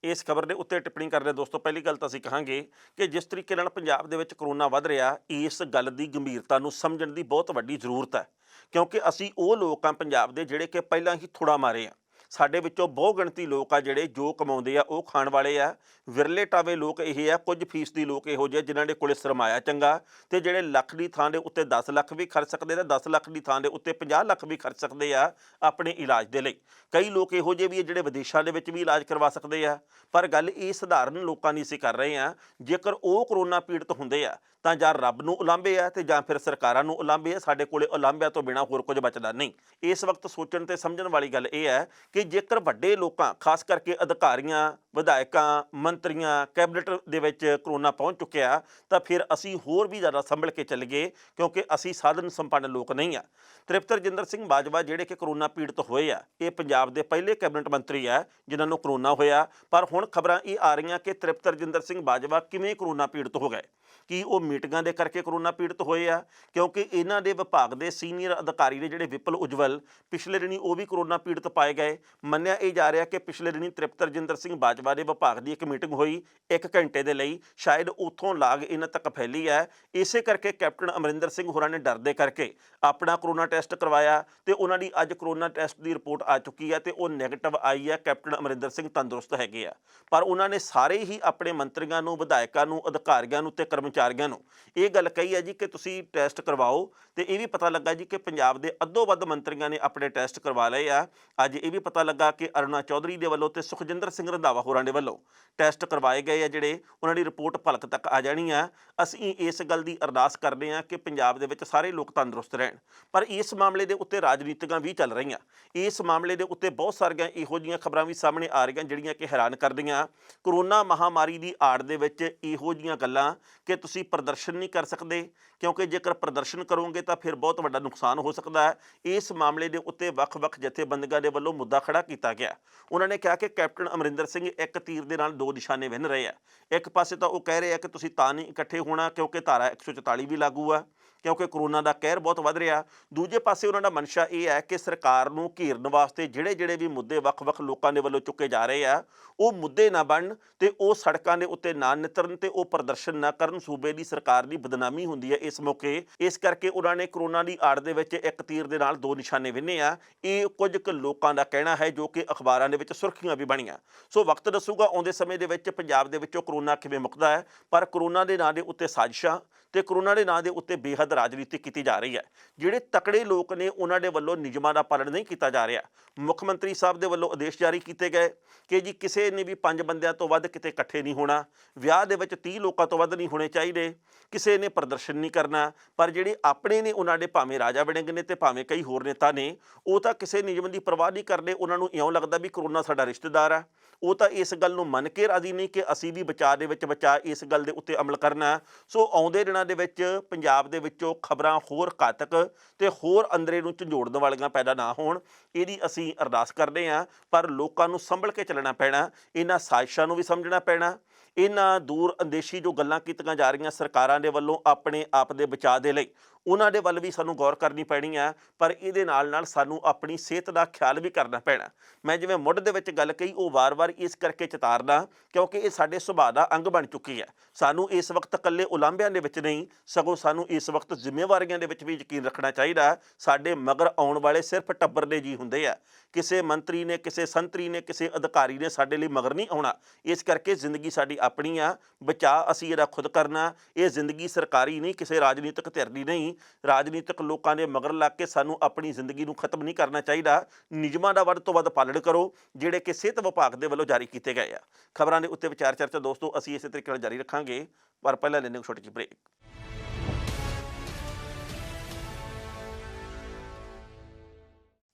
ਇਸ ਖਬਰ ਦੇ ਉੱਤੇ ਟਿੱਪਣੀ ਕਰਦੇ ਦੋਸਤੋ, ਪਹਿਲੀ ਗੱਲ ਤਾਂ ਅਸੀਂ ਕਹਾਂਗੇ ਕਿ ਜਿਸ ਤਰੀਕੇ ਨਾਲ ਪੰਜਾਬ ਦੇ ਵਿੱਚ ਕਰੋਨਾ ਵੱਧ ਰਿਹਾ, ਇਸ ਗੱਲ ਦੀ ਗੰਭੀਰਤਾ ਨੂੰ ਸਮਝਣ ਦੀ ਬਹੁਤ ਵੱਡੀ ਜ਼ਰੂਰਤ ਹੈ, ਕਿਉਂਕਿ ਅਸੀਂ ਉਹ ਲੋਕ ਹਾਂ ਪੰਜਾਬ ਦੇ ਜਿਹੜੇ ਕਿ ਪਹਿਲਾਂ ਹੀ ਥੋੜ੍ਹਾ ਮਾਰੇ ਆ। ਸਾਡੇ ਵਿੱਚੋਂ ਬਹੁ ਗਿਣਤੀ ਲੋਕ ਆ ਜਿਹੜੇ ਜੋ ਕਮਾਉਂਦੇ ਆ ਉਹ ਖਾਣ ਵਾਲੇ ਆ। ਵਿਰਲੇ ਟਾਵੇ ਲੋਕ ਇਹ ਆ, ਕੁਝ ਫੀਸਦੀ ਲੋਕ ਇਹੋ ਜਿਹੇ ਜਿਨ੍ਹਾਂ ਦੇ ਕੋਲੇ ਸਰਮਾਇਆ ਚੰਗਾ ਤੇ ਜਿਹੜੇ ਲੱਖ ਦੀ ਥਾਂ ਦੇ ਉੱਤੇ 10 ਲੱਖ ਵੀ ਖਰਚ ਸਕਦੇ ਤੇ 10 ਲੱਖ ਦੀ ਥਾਂ ਦੇ ਉੱਤੇ 50 ਲੱਖ ਵੀ ਖਰਚ ਸਕਦੇ ਆ ਆਪਣੇ ਇਲਾਜ ਦੇ ਲਈ। ਕਈ ਲੋਕ ਇਹੋ ਜਿਹੇ ਵੀ ਜਿਹੜੇ ਵਿਦੇਸ਼ਾਂ ਦੇ ਵਿੱਚ ਵੀ ਇਲਾਜ ਕਰਵਾ ਸਕਦੇ ਆ। ਪਰ ਗੱਲ ਇਹ ਸਧਾਰਨ ਲੋਕਾਂ ਦੀ ਅਸੀਂ ਕਰ ਰਹੇ ਹਾਂ। ਜੇਕਰ ਉਹ ਕਰੋਨਾ ਪੀੜਤ ਹੁੰਦੇ ਆ ਤਾਂ ਜਾਂ ਰੱਬ ਨੂੰ ਉਲਾਂਭੇ ਆ ਤੇ ਜਾਂ ਫਿਰ ਸਰਕਾਰਾਂ ਨੂੰ ਉਲਾਂਭੇ ਆ। ਸਾਡੇ ਕੋਲੇ ਉਲਾਂਭਿਆਂ ਤੋਂ ਬਿਨਾਂ ਹੋਰ ਕੁਝ ਬਚਦਾ ਨਹੀਂ। ਇਸ ਵਕਤ ਸੋਚਣ ਤੇ ਸਮਝਣ ਵਾਲੀ ਗੱਲ ਇਹ ਹੈ ਕਿ ਜੇਕਰ ਵੱਡੇ ਲੋਕਾਂ, ਖਾਸ ਕਰਕੇ ਅਧਿਕਾਰੀਆਂ, ਵਿਧਾਇਕਾਂ, ਮੰਤਰੀਆਂ, ਕੈਬਨਿਟ ਦੇ ਵਿੱਚ ਕਰੋਨਾ ਪਹੁੰਚ ਚੁੱਕਿਆ ਤਾਂ ਫਿਰ ਅਸੀਂ ਹੋਰ ਵੀ ਜ਼ਿਆਦਾ ਸੰਭਲ ਕੇ ਚੱਲੀਏ, ਕਿਉਂਕਿ ਅਸੀਂ ਸਾਧਨ ਸੰਪੰਨ ਲੋਕ ਨਹੀਂ ਆ। ਤ੍ਰਿਪਤ ਰਜਿੰਦਰ ਸਿੰਘ ਬਾਜਵਾ ਜਿਹੜੇ ਕਿ ਕਰੋਨਾ ਪੀੜਤ ਹੋਏ ਆ, ਇਹ ਪੰਜਾਬ ਦੇ ਪਹਿਲੇ ਕੈਬਨਿਟ ਮੰਤਰੀ ਆ ਜਿਨ੍ਹਾਂ ਨੂੰ ਕਰੋਨਾ ਹੋਇਆ। ਪਰ ਹੁਣ ਖਬਰਾਂ ਇਹ ਆ ਰਹੀਆਂ ਕਿ ਤ੍ਰਿਪਤ ਰਜਿੰਦਰ ਸਿੰਘ ਬਾਜਵਾ ਕਿਵੇਂ ਕਰੋਨਾ ਪੀੜਤ ਹੋ ਗਏ। ਕੀ ਉਹ ਮੀਟਿੰਗਾਂ ਦੇ ਕਰਕੇ ਕਰੋਨਾ ਪੀੜਤ ਹੋਏ ਆ? ਕਿਉਂਕਿ ਇਹਨਾਂ ਦੇ ਵਿਭਾਗ ਦੇ ਸੀਨੀਅਰ ਅਧਿਕਾਰੀ ਨੇ ਜਿਹੜੇ ਵਿਪਲ ਉਜਵਲ, ਪਿਛਲੇ ਦਿਨੀ ਉਹ ਵੀ ਕਰੋਨਾ ਪੀੜਤ ਪਾਏ ਗਏ। ਮੰਨਿਆ ਇਹ ਜਾ ਰਿਹਾ ਕਿ ਪਿਛਲੇ ਦਿਨੀ ਤ੍ਰਿਪਤ ਰਜਿੰਦਰ ਸਿੰਘ ਬਾਜਵਾ ਦੇ ਵਿਭਾਗ ਦੀ ਇੱਕ ਮੀਟਿੰਗ ਹੋਈ 1 ਘੰਟੇ ਦੇ ਲਈ, ਸ਼ਾਇਦ ਉੱਥੋਂ ਲਾਗ ਇਹਨਾਂ ਤੱਕ ਫੈਲੀ ਹੈ। ਇਸੇ ਕਰਕੇ ਕੈਪਟਨ ਅਮਰਿੰਦਰ ਸਿੰਘ ਹੋਰਾਂ ਨੇ ਡਰਦੇ ਕਰਕੇ ਆਪਣਾ ਕਰੋਨਾ ਟੈਸਟ ਕਰਵਾਇਆ ਤੇ ਉਹਨਾਂ ਦੀ ਅੱਜ ਕਰੋਨਾ ਟੈਸਟ ਦੀ ਰਿਪੋਰਟ ਆ ਚੁੱਕੀ ਹੈ ਤੇ ਉਹ ਨੈਗੇਟਿਵ ਆਈ ਹੈ। ਕੈਪਟਨ ਅਮਰਿੰਦਰ ਸਿੰਘ ਤੰਦਰੁਸਤ ਹੈਗੇ ਆ, ਪਰ ਉਹਨਾਂ ਨੇ ਸਾਰੇ ਹੀ ਆਪਣੇ ਮੰਤਰੀਆਂ ਨੂੰ, ਵਿਧਾਇਕਾਂ ਨੂੰ, ਅਧਿਕਾਰੀਆਂ ਨੂੰ ਤੇ ਕਰਮਚਾਰੀਆਂ ਨੂੰ ਇਹ ਗੱਲ ਕਹੀ ਹੈ ਜੀ ਕਿ ਤੁਸੀਂ ਟੈਸਟ ਕਰਵਾਓ। ਤੇ ਇਹ ਵੀ ਪਤਾ ਲੱਗਾ ਜੀ ਕਿ ਪੰਜਾਬ ਦੇ ਅੱਧੋ ਵੱਧ ਮੰਤਰੀਆਂ ਨੇ ਆਪਣੇ ਟੈਸਟ ਕਰਵਾ ਲਏ ਆ। ਅੱਜ ਇਹ ਵੀ ਪਤਾ ਲੱਗਾ ਕਿ ਅਰੁਣਾ ਚੌਧਰੀ ਦੇ ਵੱਲੋਂ ਤੇ ਸੁਖਜਿੰਦਰ ਸਿੰਘ ਰੰਧਾਵਾ ਹੋਰਾਂ ਦੇ ਵੱਲੋਂ ਟੈਸਟ ਕਰਵਾਏ ਗਏ ਆ, ਜਿਹੜੇ ਉਹਨਾਂ ਦੀ ਰਿਪੋਰਟ ਭਲਕ ਤੱਕ ਆ ਜਾਣੀ ਆ। ਅਸੀਂ ਇਸ ਗੱਲ ਦੀ ਅਰਦਾਸ ਕਰਦੇ ਹਾਂ ਕਿ ਪੰਜਾਬ ਦੇ ਵਿੱਚ ਸਾਰੇ ਲੋਕ ਤੰਦਰੁਸਤ ਰਹਿਣ। ਪਰ ਇਸ ਮਾਮਲੇ ਦੇ ਉੱਤੇ ਰਾਜਨੀਤਿਕਾਂ ਵੀ ਚੱਲ ਰਹੀਆਂ। ਇਸ ਮਾਮਲੇ ਦੇ ਉੱਤੇ ਬਹੁਤ ਸਾਰੀਆਂ ਇਹੋ ਜਿਹੀਆਂ ਖਬਰਾਂ ਵੀ ਸਾਹਮਣੇ ਆ ਰਹੀਆਂ ਜਿਹੜੀਆਂ ਕਿ ਹੈਰਾਨ ਕਰਦੀਆਂ। ਕਰੋਨਾ ਮਹਾਮਾਰੀ ਦੀ ਆੜ ਦੇ ਵਿੱਚ ਇਹੋ ਜਿਹੀਆਂ ਗੱਲਾਂ ਕਿ ਤੁਸੀਂ ਪ੍ਰਦਰਸ਼ਨ ਨਹੀਂ ਕਰ ਸਕਦੇ, ਕਿਉਂਕਿ ਜੇਕਰ ਪ੍ਰਦਰਸ਼ਨ ਕਰੋਗੇ ਤਾਂ ਫਿਰ ਬਹੁਤ ਵੱਡਾ ਨੁਕਸਾਨ ਹੋ ਸਕਦਾ ਹੈ। ਇਸ ਮਾਮਲੇ ਦੇ ਉੱਤੇ ਵੱਖ-ਵੱਖ ਜਥੇਬੰਦੀਆਂ ਦੇ ਵੱਲੋਂ ਮੁੱਦਾ ਖੜਾ ਕੀਤਾ ਗਿਆ। ਉਹਨਾਂ ਨੇ ਕਿਹਾ ਕਿ ਕੈਪਟਨ ਅਮਰਿੰਦਰ ਸਿੰਘ ਇੱਕ ਤੀਰ ਦੇ ਨਾਲ 2 ਨਿਸ਼ਾਨੇ ਵਿੰਨ ਰਹੇ ਆ। ਇੱਕ ਪਾਸੇ ਤਾਂ ਉਹ ਕਹਿ ਰਹੇ ਆ ਕਿ ਤੁਸੀਂ ਤਾਂ ਨਹੀਂ ਇਕੱਠੇ ਹੋਣਾ ਕਿਉਂਕਿ ਧਾਰਾ 144 ਵੀ ਲਾਗੂ ਆ, ਕਿਉਂਕਿ ਕਰੋਨਾ ਦਾ ਕਹਿਰ ਬਹੁਤ ਵੱਧ ਰਿਹਾ। ਦੂਜੇ ਪਾਸੇ ਉਹਨਾਂ ਦਾ ਮਨਸ਼ਾ ਇਹ ਹੈ ਕਿ ਸਰਕਾਰ ਨੂੰ ਘੇਰਨ ਵਾਸਤੇ ਜਿਹੜੇ ਵੀ ਮੁੱਦੇ ਵੱਖ-ਵੱਖ ਲੋਕਾਂ ਦੇ ਵੱਲੋਂ ਚੁੱਕੇ ਜਾ ਰਹੇ ਆ, ਉਹ ਮੁੱਦੇ ਨਾ ਬਣਨ ਤੇ ਉਹ ਸੜਕਾਂ ਦੇ ਉੱਤੇ ਨਾ ਨਿਤਰਨ ਤੇ ਉਹ ਪ੍ਰਦਰਸ਼ਨ ਨਾ ਕਰਨ। ਸੂਬੇ ਦੀ ਸਰਕਾਰ ਦੀ ਬਦਨਾਮੀ ਹੁੰਦੀ ਹੈ ਇਸ ਮੌਕੇ। ਇਸ ਕਰਕੇ ਉਹਨਾਂ ਨੇ ਕਰੋਨਾ ਦੀ ਆੜ ਦੇ ਵਿੱਚ ਇੱਕ ਤੀਰ ਦੇ ਨਾਲ 2 ਨਿਸ਼ਾਨੇ ਵਿੰਨੇ ਆ। ਇਹ ਕੁਝ ਕੁ ਲੋਕਾਂ ਦਾ ਕਹਿਣਾ ਹੈ ਜੋ ਕਿ ਅਖਬਾਰਾਂ ਦੇ ਵਿੱਚ ਸੁਰਖੀਆਂ ਵੀ ਬਣੀਆਂ। ਸੋ ਵਕਤ ਦੱਸੂਗਾ ਆਉਂਦੇ ਸਮੇਂ ਦੇ ਵਿੱਚ ਪੰਜਾਬ ਦੇ ਵਿੱਚੋਂ ਕਰੋਨਾ ਕਿਵੇਂ ਮੁੱਕਦਾ ਹੈ। ਪਰ ਕਰੋਨਾ ਦੇ ਨਾਂ ਦੇ ਉੱਤੇ ਸਾਜ਼ਿਸ਼ਾਂ ਤੇ ਕਰੋਨਾ ਦੇ ਨਾਂ ਦੇ ਉੱਤੇ ਬੇਹੱਦ ਰਾਜਨੀਤੀ ਕੀਤੀ ਜਾ ਰਹੀ ਹੈ। ਜਿਹੜੇ ਤਕੜੇ ਲੋਕ ਨੇ ਉਹਨਾਂ ਦੇ ਵੱਲੋਂ ਨਿਯਮਾਂ ਦਾ ਪਾਲਣ ਨਹੀਂ ਕੀਤਾ ਜਾ ਰਿਹਾ। ਮੁੱਖ ਮੰਤਰੀ ਸਾਹਿਬ ਦੇ ਵੱਲੋਂ ਆਦੇਸ਼ ਜਾਰੀ ਕੀਤੇ ਗਏ ਕਿ ਜੀ ਕਿਸੇ ਨੇ ਵੀ 5 ਬੰਦਿਆਂ ਤੋਂ ਵੱਧ ਕਿਤੇ ਇਕੱਠੇ ਨਹੀਂ ਹੋਣਾ, ਵਿਆਹ ਦੇ ਵਿੱਚ 30 ਲੋਕਾਂ ਤੋਂ ਵੱਧ ਨਹੀਂ ਹੋਣੇ ਚਾਹੀਦੇ, ਕਿਸੇ ਨੇ ਪ੍ਰਦਰਸ਼ਨ ਨਹੀਂ ਕਰਨਾ। ਪਰ ਜਿਹੜੇ ਆਪਣੇ ਨੇ ਉਹਨਾਂ ਦੇ ਭਾਵੇਂ ਰਾਜਾ ਵੜਿੰਗ ਨੇ ਤੇ ਭਾਵੇਂ ਕਈ ਹੋਰ ਨੇਤਾ ਨੇ, ਉਹ ਤਾਂ ਕਿਸੇ ਨਿਯਮ ਦੀ ਪਰਵਾਹ ਨਹੀਂ ਕਰਦੇ। ਉਹਨਾਂ ਨੂੰ ਇਉਂ ਲੱਗਦਾ ਵੀ ਕਰੋਨਾ ਸਾਡਾ ਰਿਸ਼ਤੇਦਾਰ ਆ। ਉਹ ਤਾਂ ਇਸ ਗੱਲ ਨੂੰ ਮੰਨ ਕੇ ਰਾਜ਼ੀ ਨਹੀਂ ਕਿ ਅਸੀਂ ਵੀ ਬਚਾਅ ਦੇ ਵਿੱਚ ਬਚਾਅ ਇਸ ਗੱਲ ਦੇ ਉੱਤੇ ਅਮਲ ਕਰਨਾ। ਸੋ ਆਉਂਦੇ ਦਿਨਾਂ ਦੇ ਵਿੱਚ ਪੰਜਾਬ ਦੇ ਵਿੱਚੋਂ ਖਬਰਾਂ ਹੋਰ ਘਾਤਕ ਤੇ ਹੋਰ ਅੰਦਰੇ ਨੂੰ ਝੰਜੋੜਨ ਵਾਲੀਆਂ ਪੈਦਾ ਨਾ ਹੋਣ, ਇਹਦੀ ਅਸੀਂ ਅਰਦਾਸ ਕਰਦੇ ਹਾਂ। ਪਰ ਲੋਕਾਂ ਨੂੰ ਸੰਭਲ ਕੇ ਚੱਲਣਾ ਪੈਣਾ, ਇਹਨਾਂ ਸਾਜ਼ਿਸ਼ਾਂ ਨੂੰ ਵੀ ਸਮਝਣਾ ਪੈਣਾ। ਇਹਨਾਂ ਦੂਰ ਅੰਦੇਸ਼ੀ ਜੋ ਗੱਲਾਂ ਕੀਤੀਆਂ ਜਾ ਰਹੀਆਂ ਸਰਕਾਰਾਂ ਦੇ ਵੱਲੋਂ ਆਪਣੇ ਆਪ ਦੇ ਬਚਾਅ ਦੇ ਲਈ, ਉਹਨਾਂ ਦੇ ਵੱਲ ਵੀ ਸਾਨੂੰ ਗੌਰ ਕਰਨੀ ਪੈਣੀ ਆ, ਪਰ ਇਹਦੇ ਨਾਲ ਸਾਨੂੰ ਆਪਣੀ ਸਿਹਤ ਦਾ ਖਿਆਲ ਵੀ ਕਰਨਾ ਪੈਣਾ। ਮੈਂ ਜਿਵੇਂ ਮੁੱਢ ਦੇ ਵਿੱਚ ਗੱਲ ਕਹੀ, ਉਹ ਵਾਰ-ਵਾਰ ਇਸ ਕਰਕੇ ਚਿਤਾਰਦਾ ਕਿਉਂਕਿ ਇਹ ਸਾਡੇ ਸੁਭਾਅ ਦਾ ਅੰਗ ਬਣ ਚੁੱਕੀ ਹੈ। ਸਾਨੂੰ ਇਸ ਵਕਤ ਇਕੱਲੇ ਉਲਾਂਭਿਆਂ ਦੇ ਵਿੱਚ ਨਹੀਂ, ਸਗੋਂ ਸਾਨੂੰ ਇਸ ਵਕਤ ਜ਼ਿੰਮੇਵਾਰੀਆਂ ਦੇ ਵਿੱਚ ਵੀ ਯਕੀਨ ਰੱਖਣਾ ਚਾਹੀਦਾ। ਸਾਡੇ ਮਗਰ ਆਉਣ ਵਾਲੇ ਸਿਰਫ ਟੱਬਰ ਦੇ ਜੀ ਹੁੰਦੇ ਆ, ਕਿਸੇ ਮੰਤਰੀ ਨੇ, ਕਿਸੇ ਸੰਤਰੀ ਨੇ, ਕਿਸੇ ਅਧਿਕਾਰੀ ਨੇ ਸਾਡੇ ਲਈ ਮਗਰ ਨਹੀਂ ਆਉਣਾ। ਇਸ ਕਰਕੇ ਜ਼ਿੰਦਗੀ ਸਾਡੀ ਆਪਣੀ ਆ, ਬਚਾਅ ਅਸੀਂ ਇਹਦਾ ਖੁਦ ਕਰਨਾ। ਇਹ ਜ਼ਿੰਦਗੀ ਸਰਕਾਰੀ ਨਹੀਂ, ਕਿਸੇ ਰਾਜਨੀਤਿਕ ਧਿਰ ਦੀ ਨਹੀਂ। ਰਾਜਨੀਤਿਕ ਲੋਕਾਂ ਦੇ ਮਗਰ ਲੱਗ ਕੇ ਸਾਨੂੰ ਆਪਣੀ ਜ਼ਿੰਦਗੀ ਨੂੰ ਖਤਮ ਨਹੀਂ ਕਰਨਾ ਚਾਹੀਦਾ। ਨਿਯਮਾਂ ਦਾ ਵੱਧ ਤੋਂ ਵੱਧ ਪਾਲਣ ਕਰੋ ਜਿਹੜੇ ਕਿ ਸਿਹਤ ਵਿਭਾਗ ਦੇ ਵੱਲੋਂ ਜਾਰੀ ਕੀਤੇ ਗਏ ਆ। ਖਬਰਾਂ ਦੇ ਉੱਤੇ ਵਿਚਾਰ ਚਰਚਾ ਦੋਸਤੋ ਅਸੀਂ ਇਸੇ ਤਰੀਕੇ ਨਾਲ ਜਾਰੀ ਰੱਖਾਂਗੇ, ਪਰ ਪਹਿਲਾਂ ਲੈਂਦੇ ਹਾਂ ਛੋਟੀ ਜਿਹੀ ਬ੍ਰੇਕ।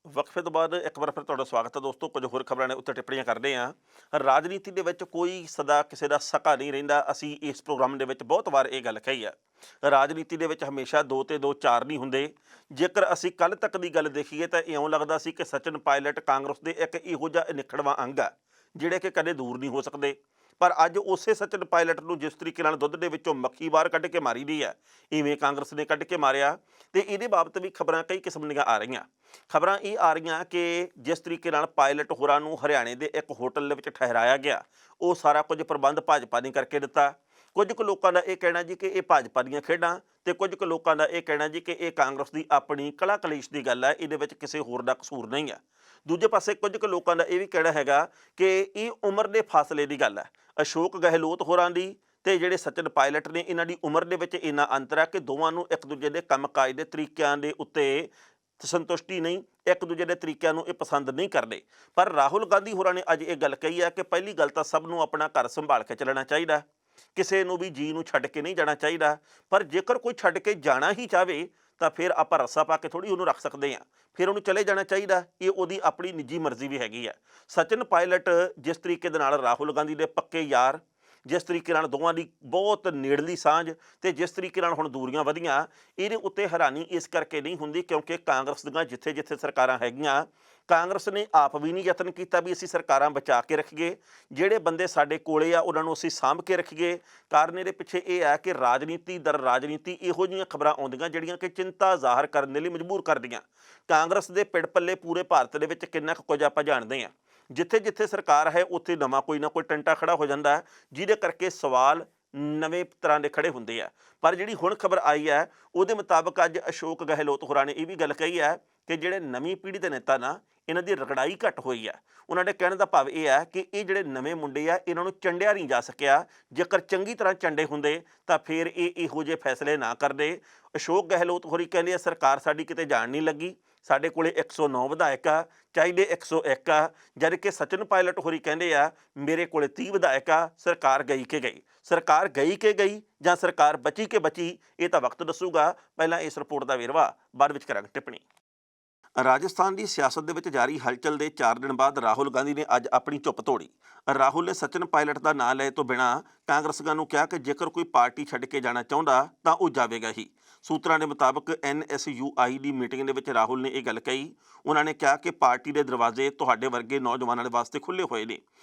ਵਕਫੇ ਤੋਂ ਬਾਅਦ ਇੱਕ ਵਾਰ ਫਿਰ ਤੁਹਾਡਾ ਸਵਾਗਤ ਹੈ ਦੋਸਤੋ। ਕੁਝ ਹੋਰ ਖਬਰਾਂ ਨੇ ਉੱਤੇ ਟਿੱਪਣੀਆਂ ਕਰਦੇ ਹਾਂ। ਰਾਜਨੀਤੀ ਦੇ ਵਿੱਚ ਕੋਈ ਸਦਾ ਕਿਸੇ ਦਾ ਸਕਾ ਨਹੀਂ ਰਹਿੰਦਾ। ਅਸੀਂ ਇਸ ਪ੍ਰੋਗਰਾਮ ਦੇ ਵਿੱਚ ਬਹੁਤ ਵਾਰ ਇਹ ਗੱਲ ਕਹੀ ਆ। ਰਾਜਨੀਤੀ ਦੇ ਵਿੱਚ ਹਮੇਸ਼ਾ 2 ਤੇ 2 4 ਨਹੀਂ ਹੁੰਦੇ। ਜੇਕਰ ਅਸੀਂ ਕੱਲ੍ਹ ਤੱਕ ਦੀ ਗੱਲ ਦੇਖੀਏ ਤਾਂ ਇਉਂ ਲੱਗਦਾ ਸੀ ਕਿ ਸਚਿਨ ਪਾਇਲਟ ਕਾਂਗਰਸ ਦੇ ਇੱਕ ਇਹੋ ਜਿਹਾ ਅਨਿੱਖੜਵਾਂ ਅੰਗ ਆ ਜਿਹੜੇ ਕਿ ਕਦੇ ਦੂਰ ਨਹੀਂ ਹੋ ਸਕਦੇ। ਪਰ ਅੱਜ ਉਸੇ ਸਚਿਨ ਪਾਇਲਟ ਨੂੰ ਜਿਸ ਤਰੀਕੇ ਨਾਲ ਦੁੱਧ ਦੇ ਵਿੱਚੋਂ ਮੱਖੀ ਬਾਹਰ ਕੱਢ ਕੇ ਮਾਰੀ ਦੀ ਹੈ, ਇਵੇਂ ਕਾਂਗਰਸ ਨੇ ਕੱਢ ਕੇ ਮਾਰਿਆ। ਤੇ ਇਹਦੇ ਬਾਬਤ ਵੀ ਖਬਰਾਂ ਕਈ ਕਿਸਮ ਦੀਆਂ ਆ ਰਹੀਆਂ। ਖਬਰਾਂ ਇਹ ਆ ਰਹੀਆਂ ਕਿ ਜਿਸ ਤਰੀਕੇ ਨਾਲ ਪਾਇਲਟ ਹੋਰਾਂ ਨੂੰ ਹਰਿਆਣੇ ਦੇ ਇੱਕ ਹੋਟਲ ਦੇ ਵਿੱਚ ਠਹਿਰਾਇਆ ਗਿਆ, ਉਹ ਸਾਰਾ ਕੁਝ ਪ੍ਰਬੰਧ ਭਾਜਪਾ ਨੇ ਕਰਕੇ ਦਿੱਤਾ। ਕੁਝ ਕੁ ਲੋਕਾਂ ਦਾ ਇਹ ਕਹਿਣਾ ਜੀ ਕਿ ਇਹ ਭਾਜਪਾ ਦੀਆਂ ਖੇਡਾਂ, ਤੇ ਕੁਝ ਕੁ ਲੋਕਾਂ ਦਾ ਇਹ ਕਹਿਣਾ ਜੀ ਕਿ ਇਹ ਕਾਂਗਰਸ ਦੀ ਆਪਣੀ ਕਲਾ ਕਲੇਸ਼ ਦੀ ਗੱਲ ਹੈ, ਇਹਦੇ ਵਿੱਚ ਕਿਸੇ ਹੋਰ ਦਾ ਕਸੂਰ ਨਹੀਂ ਹੈ। ਦੂਜੇ ਪਾਸੇ ਕੁਝ ਕੁ ਲੋਕਾਂ ਦਾ ਇਹ ਵੀ ਕਹਿਣਾ ਹੈਗਾ ਕਿ ਇਹ ਉਮਰ ਦੇ ਫਾਸਲੇ ਦੀ ਗੱਲ ਹੈ। ਅਸ਼ੋਕ ਗਹਿਲੋਤ ਹੋਰਾਂ ਦੀ ਤੇ ਜਿਹੜੇ ਸਚਿਨ ਪਾਇਲਟ ਨੇ, ਇਹਨਾਂ ਦੀ ਉਮਰ ਦੇ ਵਿੱਚ ਇੰਨਾ ਅੰਤਰ ਹੈ ਕਿ ਦੋਵਾਂ ਨੂੰ ਇੱਕ ਦੂਜੇ ਦੇ ਕੰਮਕਾਜ ਦੇ ਤਰੀਕਿਆਂ ਦੇ ਉੱਤੇ ਸੰਤੁਸ਼ਟੀ ਨਹੀਂ, ਇੱਕ ਦੂਜੇ ਦੇ ਤਰੀਕਿਆਂ ਨੂੰ ਇਹ ਪਸੰਦ ਨਹੀਂ ਕਰਦੇ। ਪਰ ਰਾਹੁਲ ਗਾਂਧੀ ਹੋਰਾਂ ਨੇ ਅੱਜ ਇਹ ਗੱਲ ਕਹੀ ਹੈ ਕਿ ਪਹਿਲੀ ਗੱਲ ਤਾਂ ਸਭ ਨੂੰ ਆਪਣਾ ਘਰ ਸੰਭਾਲ ਕੇ ਚੱਲਣਾ ਚਾਹੀਦਾ, ਕਿਸੇ ਨੂੰ ਵੀ ਜੀ ਨੂੰ ਛੱਡ ਕੇ ਨਹੀਂ ਜਾਣਾ ਚਾਹੀਦਾ। ਪਰ ਜੇਕਰ ਕੋਈ ਛੱਡ ਕੇ ਜਾਣਾ ਹੀ ਚਾਹਵੇ ਤਾਂ ਫਿਰ ਆਪਾਂ ਰੱਸਾ ਪਾ ਕੇ ਥੋੜ੍ਹੀ ਉਹਨੂੰ ਰੱਖ ਸਕਦੇ ਹਾਂ, ਫਿਰ ਉਹਨੂੰ ਚਲੇ ਜਾਣਾ ਚਾਹੀਦਾ। ਇਹ ਉਹਦੀ ਆਪਣੀ ਨਿੱਜੀ ਮਰਜ਼ੀ ਵੀ ਹੈਗੀ ਹੈ। ਸਚਿਨ ਪਾਇਲਟ ਜਿਸ ਤਰੀਕੇ ਦੇ ਨਾਲ ਰਾਹੁਲ ਗਾਂਧੀ ਦੇ ਪੱਕੇ ਯਾਰ, ਜਿਸ ਤਰੀਕੇ ਨਾਲ ਦੋਵਾਂ ਦੀ ਬਹੁਤ ਨੇੜਲੀ ਸਾਂਝ ਤੇ ਜਿਸ ਤਰੀਕੇ ਨਾਲ ਹੁਣ ਦੂਰੀਆਂ ਵਧੀਆਂ, ਇਹਦੇ ਉੱਤੇ ਹੈਰਾਨੀ ਇਸ ਕਰਕੇ ਨਹੀਂ ਹੁੰਦੀ ਕਿਉਂਕਿ ਕਾਂਗਰਸ ਦੀਆਂ ਜਿੱਥੇ ਜਿੱਥੇ ਸਰਕਾਰਾਂ ਹੈਗੀਆਂ, ਕਾਂਗਰਸ ਨੇ ਆਪ ਵੀ ਨਹੀਂ ਯਤਨ ਕੀਤਾ ਵੀ ਅਸੀਂ ਸਰਕਾਰਾਂ ਬਚਾ ਕੇ ਰੱਖੀਏ। ਜਿਹੜੇ ਬੰਦੇ ਸਾਡੇ ਕੋਲੇ ਆ ਉਹਨਾਂ ਨੂੰ ਅਸੀਂ ਸਾਂਭ ਕੇ ਰੱਖੀਏ। ਕਾਰਨ ਇਹਦੇ ਪਿੱਛੇ ਇਹ ਹੈ ਕਿ ਰਾਜਨੀਤੀ ਦਰ ਰਾਜਨੀਤੀ ਇਹੋ ਜਿਹੀਆਂ ਖਬਰਾਂ ਆਉਂਦੀਆਂ ਜਿਹੜੀਆਂ ਕਿ ਚਿੰਤਾ ਜ਼ਾਹਰ ਕਰਨ ਦੇ ਲਈ ਮਜਬੂਰ ਕਰਦੀਆਂ। ਕਾਂਗਰਸ ਦੇ ਪਿੜ ਪੱਲੇ ਪੂਰੇ ਭਾਰਤ ਦੇ ਵਿੱਚ ਕਿੰਨਾ ਕੁ ਕੁਝ ਆਪਾਂ ਜਾਣਦੇ ਹਾਂ। ਜਿੱਥੇ ਜਿੱਥੇ ਸਰਕਾਰ ਹੈ ਉੱਥੇ ਨਵਾਂ ਕੋਈ ਨਾ ਕੋਈ ਟੰਟਾ ਖੜਾ ਹੋ ਜਾਂਦਾ, ਜਿਹਦੇ ਕਰਕੇ ਸਵਾਲ ਨਵੇਂ ਤਰ੍ਹਾਂ ਦੇ ਖੜੇ ਹੁੰਦੇ ਆ। ਪਰ ਜਿਹੜੀ ਹੁਣ ਖਬਰ ਆਈ ਹੈ ਉਹਦੇ ਮੁਤਾਬਕ ਅੱਜ ਅਸ਼ੋਕ ਗਹਿਲੋਤ ਹੋਰਾਂ ਨੇ ਇਹ ਵੀ ਗੱਲ ਕਹੀ ਹੈ ਕਿ ਜਿਹੜੇ ਨਵੀਂ ਪੀੜ੍ਹੀ ਦੇ ਨੇਤਾ ਨਾ, ਇਹਨਾਂ ਦੀ ਰਗੜਾਈ ਘੱਟ ਹੋਈ ਹੈ। ਉਹਨਾਂ ਦੇ ਕਹਿਣ ਦਾ ਭਾਵ ਇਹ ਹੈ ਕਿ ਇਹ ਜਿਹੜੇ ਨਵੇਂ ਮੁੰਡੇ ਆ ਇਹਨਾਂ ਨੂੰ ਚੰਡਿਆ ਨਹੀਂ ਜਾ ਸਕਿਆ। ਜੇਕਰ ਚੰਗੀ ਤਰ੍ਹਾਂ ਚੰਡੇ ਹੁੰਦੇ ਤਾਂ ਫਿਰ ਇਹ ਇਹੋ ਜਿਹੇ ਫੈਸਲੇ ਨਾ ਕਰਦੇ। ਅਸ਼ੋਕ ਗਹਿਲੋਤ ਹੋਰੀ ਕਹਿੰਦੇ ਆ ਸਰਕਾਰ ਸਾਡੀ ਕਿਤੇ ਜਾਣ ਨਹੀਂ ਲੱਗੀ, ਸਾਡੇ ਕੋਲੇ 109 ਵਿਧਾਇਕ ਆ, ਚਾਹੀਦੇ 101 ਆ। ਜਦ ਕਿ ਸਚਿਨ ਪਾਇਲਟ ਹੋਰੀ ਕਹਿੰਦੇ ਆ ਮੇਰੇ ਕੋਲੇ 30 ਵਿਧਾਇਕ ਆ, ਸਰਕਾਰ ਗਈ ਕਿ ਗਈ। ਸਰਕਾਰ ਗਈ ਕਿ ਗਈ ਜਾਂ ਸਰਕਾਰ ਬਚੀ ਕਿ ਬਚੀ, ਇਹ ਤਾਂ ਵਕਤ ਦੱਸੂਗਾ। ਪਹਿਲਾਂ ਇਸ ਰਿਪੋਰਟ ਦਾ ਵੇਰਵਾ, ਬਾਅਦ ਵਿੱਚ ਕਰਾਂਗੇ ਟਿੱਪਣੀ। ਰਾਜਸਥਾਨ ਦੀ ਸਿਆਸਤ ਦੇ ਵਿੱਚ ਜਾਰੀ ਹਲਚਲ ਦੇ 4 ਦਿਨ ਬਾਅਦ ਰਾਹੁਲ ਗਾਂਧੀ ਨੇ ਅੱਜ ਆਪਣੀ ਚੁੱਪ ਤੋੜੀ। ਰਾਹੁਲ ਨੇ ਸਚਿਨ ਪਾਇਲਟ ਦਾ ਨਾਂ ਲਏ ਤੋਂ ਬਿਨਾਂ ਕਾਂਗਰਸੀਆਂ ਨੂੰ ਕਿਹਾ ਕਿ ਜੇਕਰ ਕੋਈ ਪਾਰਟੀ ਛੱਡ ਕੇ ਜਾਣਾ ਚਾਹੁੰਦਾ ਤਾਂ ਉਹ ਜਾਵੇਗਾ ਹੀ। ਸੂਤਰਾਂ ਦੇ ਮੁਤਾਬਕ NSUI ਦੀ ਮੀਟਿੰਗ ਦੇ ਵਿੱਚ ਰਾਹੁਲ ਨੇ ਇਹ ਗੱਲ ਕਹੀ। ਉਹਨਾਂ ਨੇ ਕਿਹਾ ਕਿ ਪਾਰਟੀ ਦੇ ਦਰਵਾਜ਼ੇ ਤੁਹਾਡੇ ਵਰਗੇ ਨੌਜਵਾਨਾਂ ਦੇ ਵਾਸਤੇ ਖੁੱਲ੍ਹੇ ਹੋਏ ਨੇ।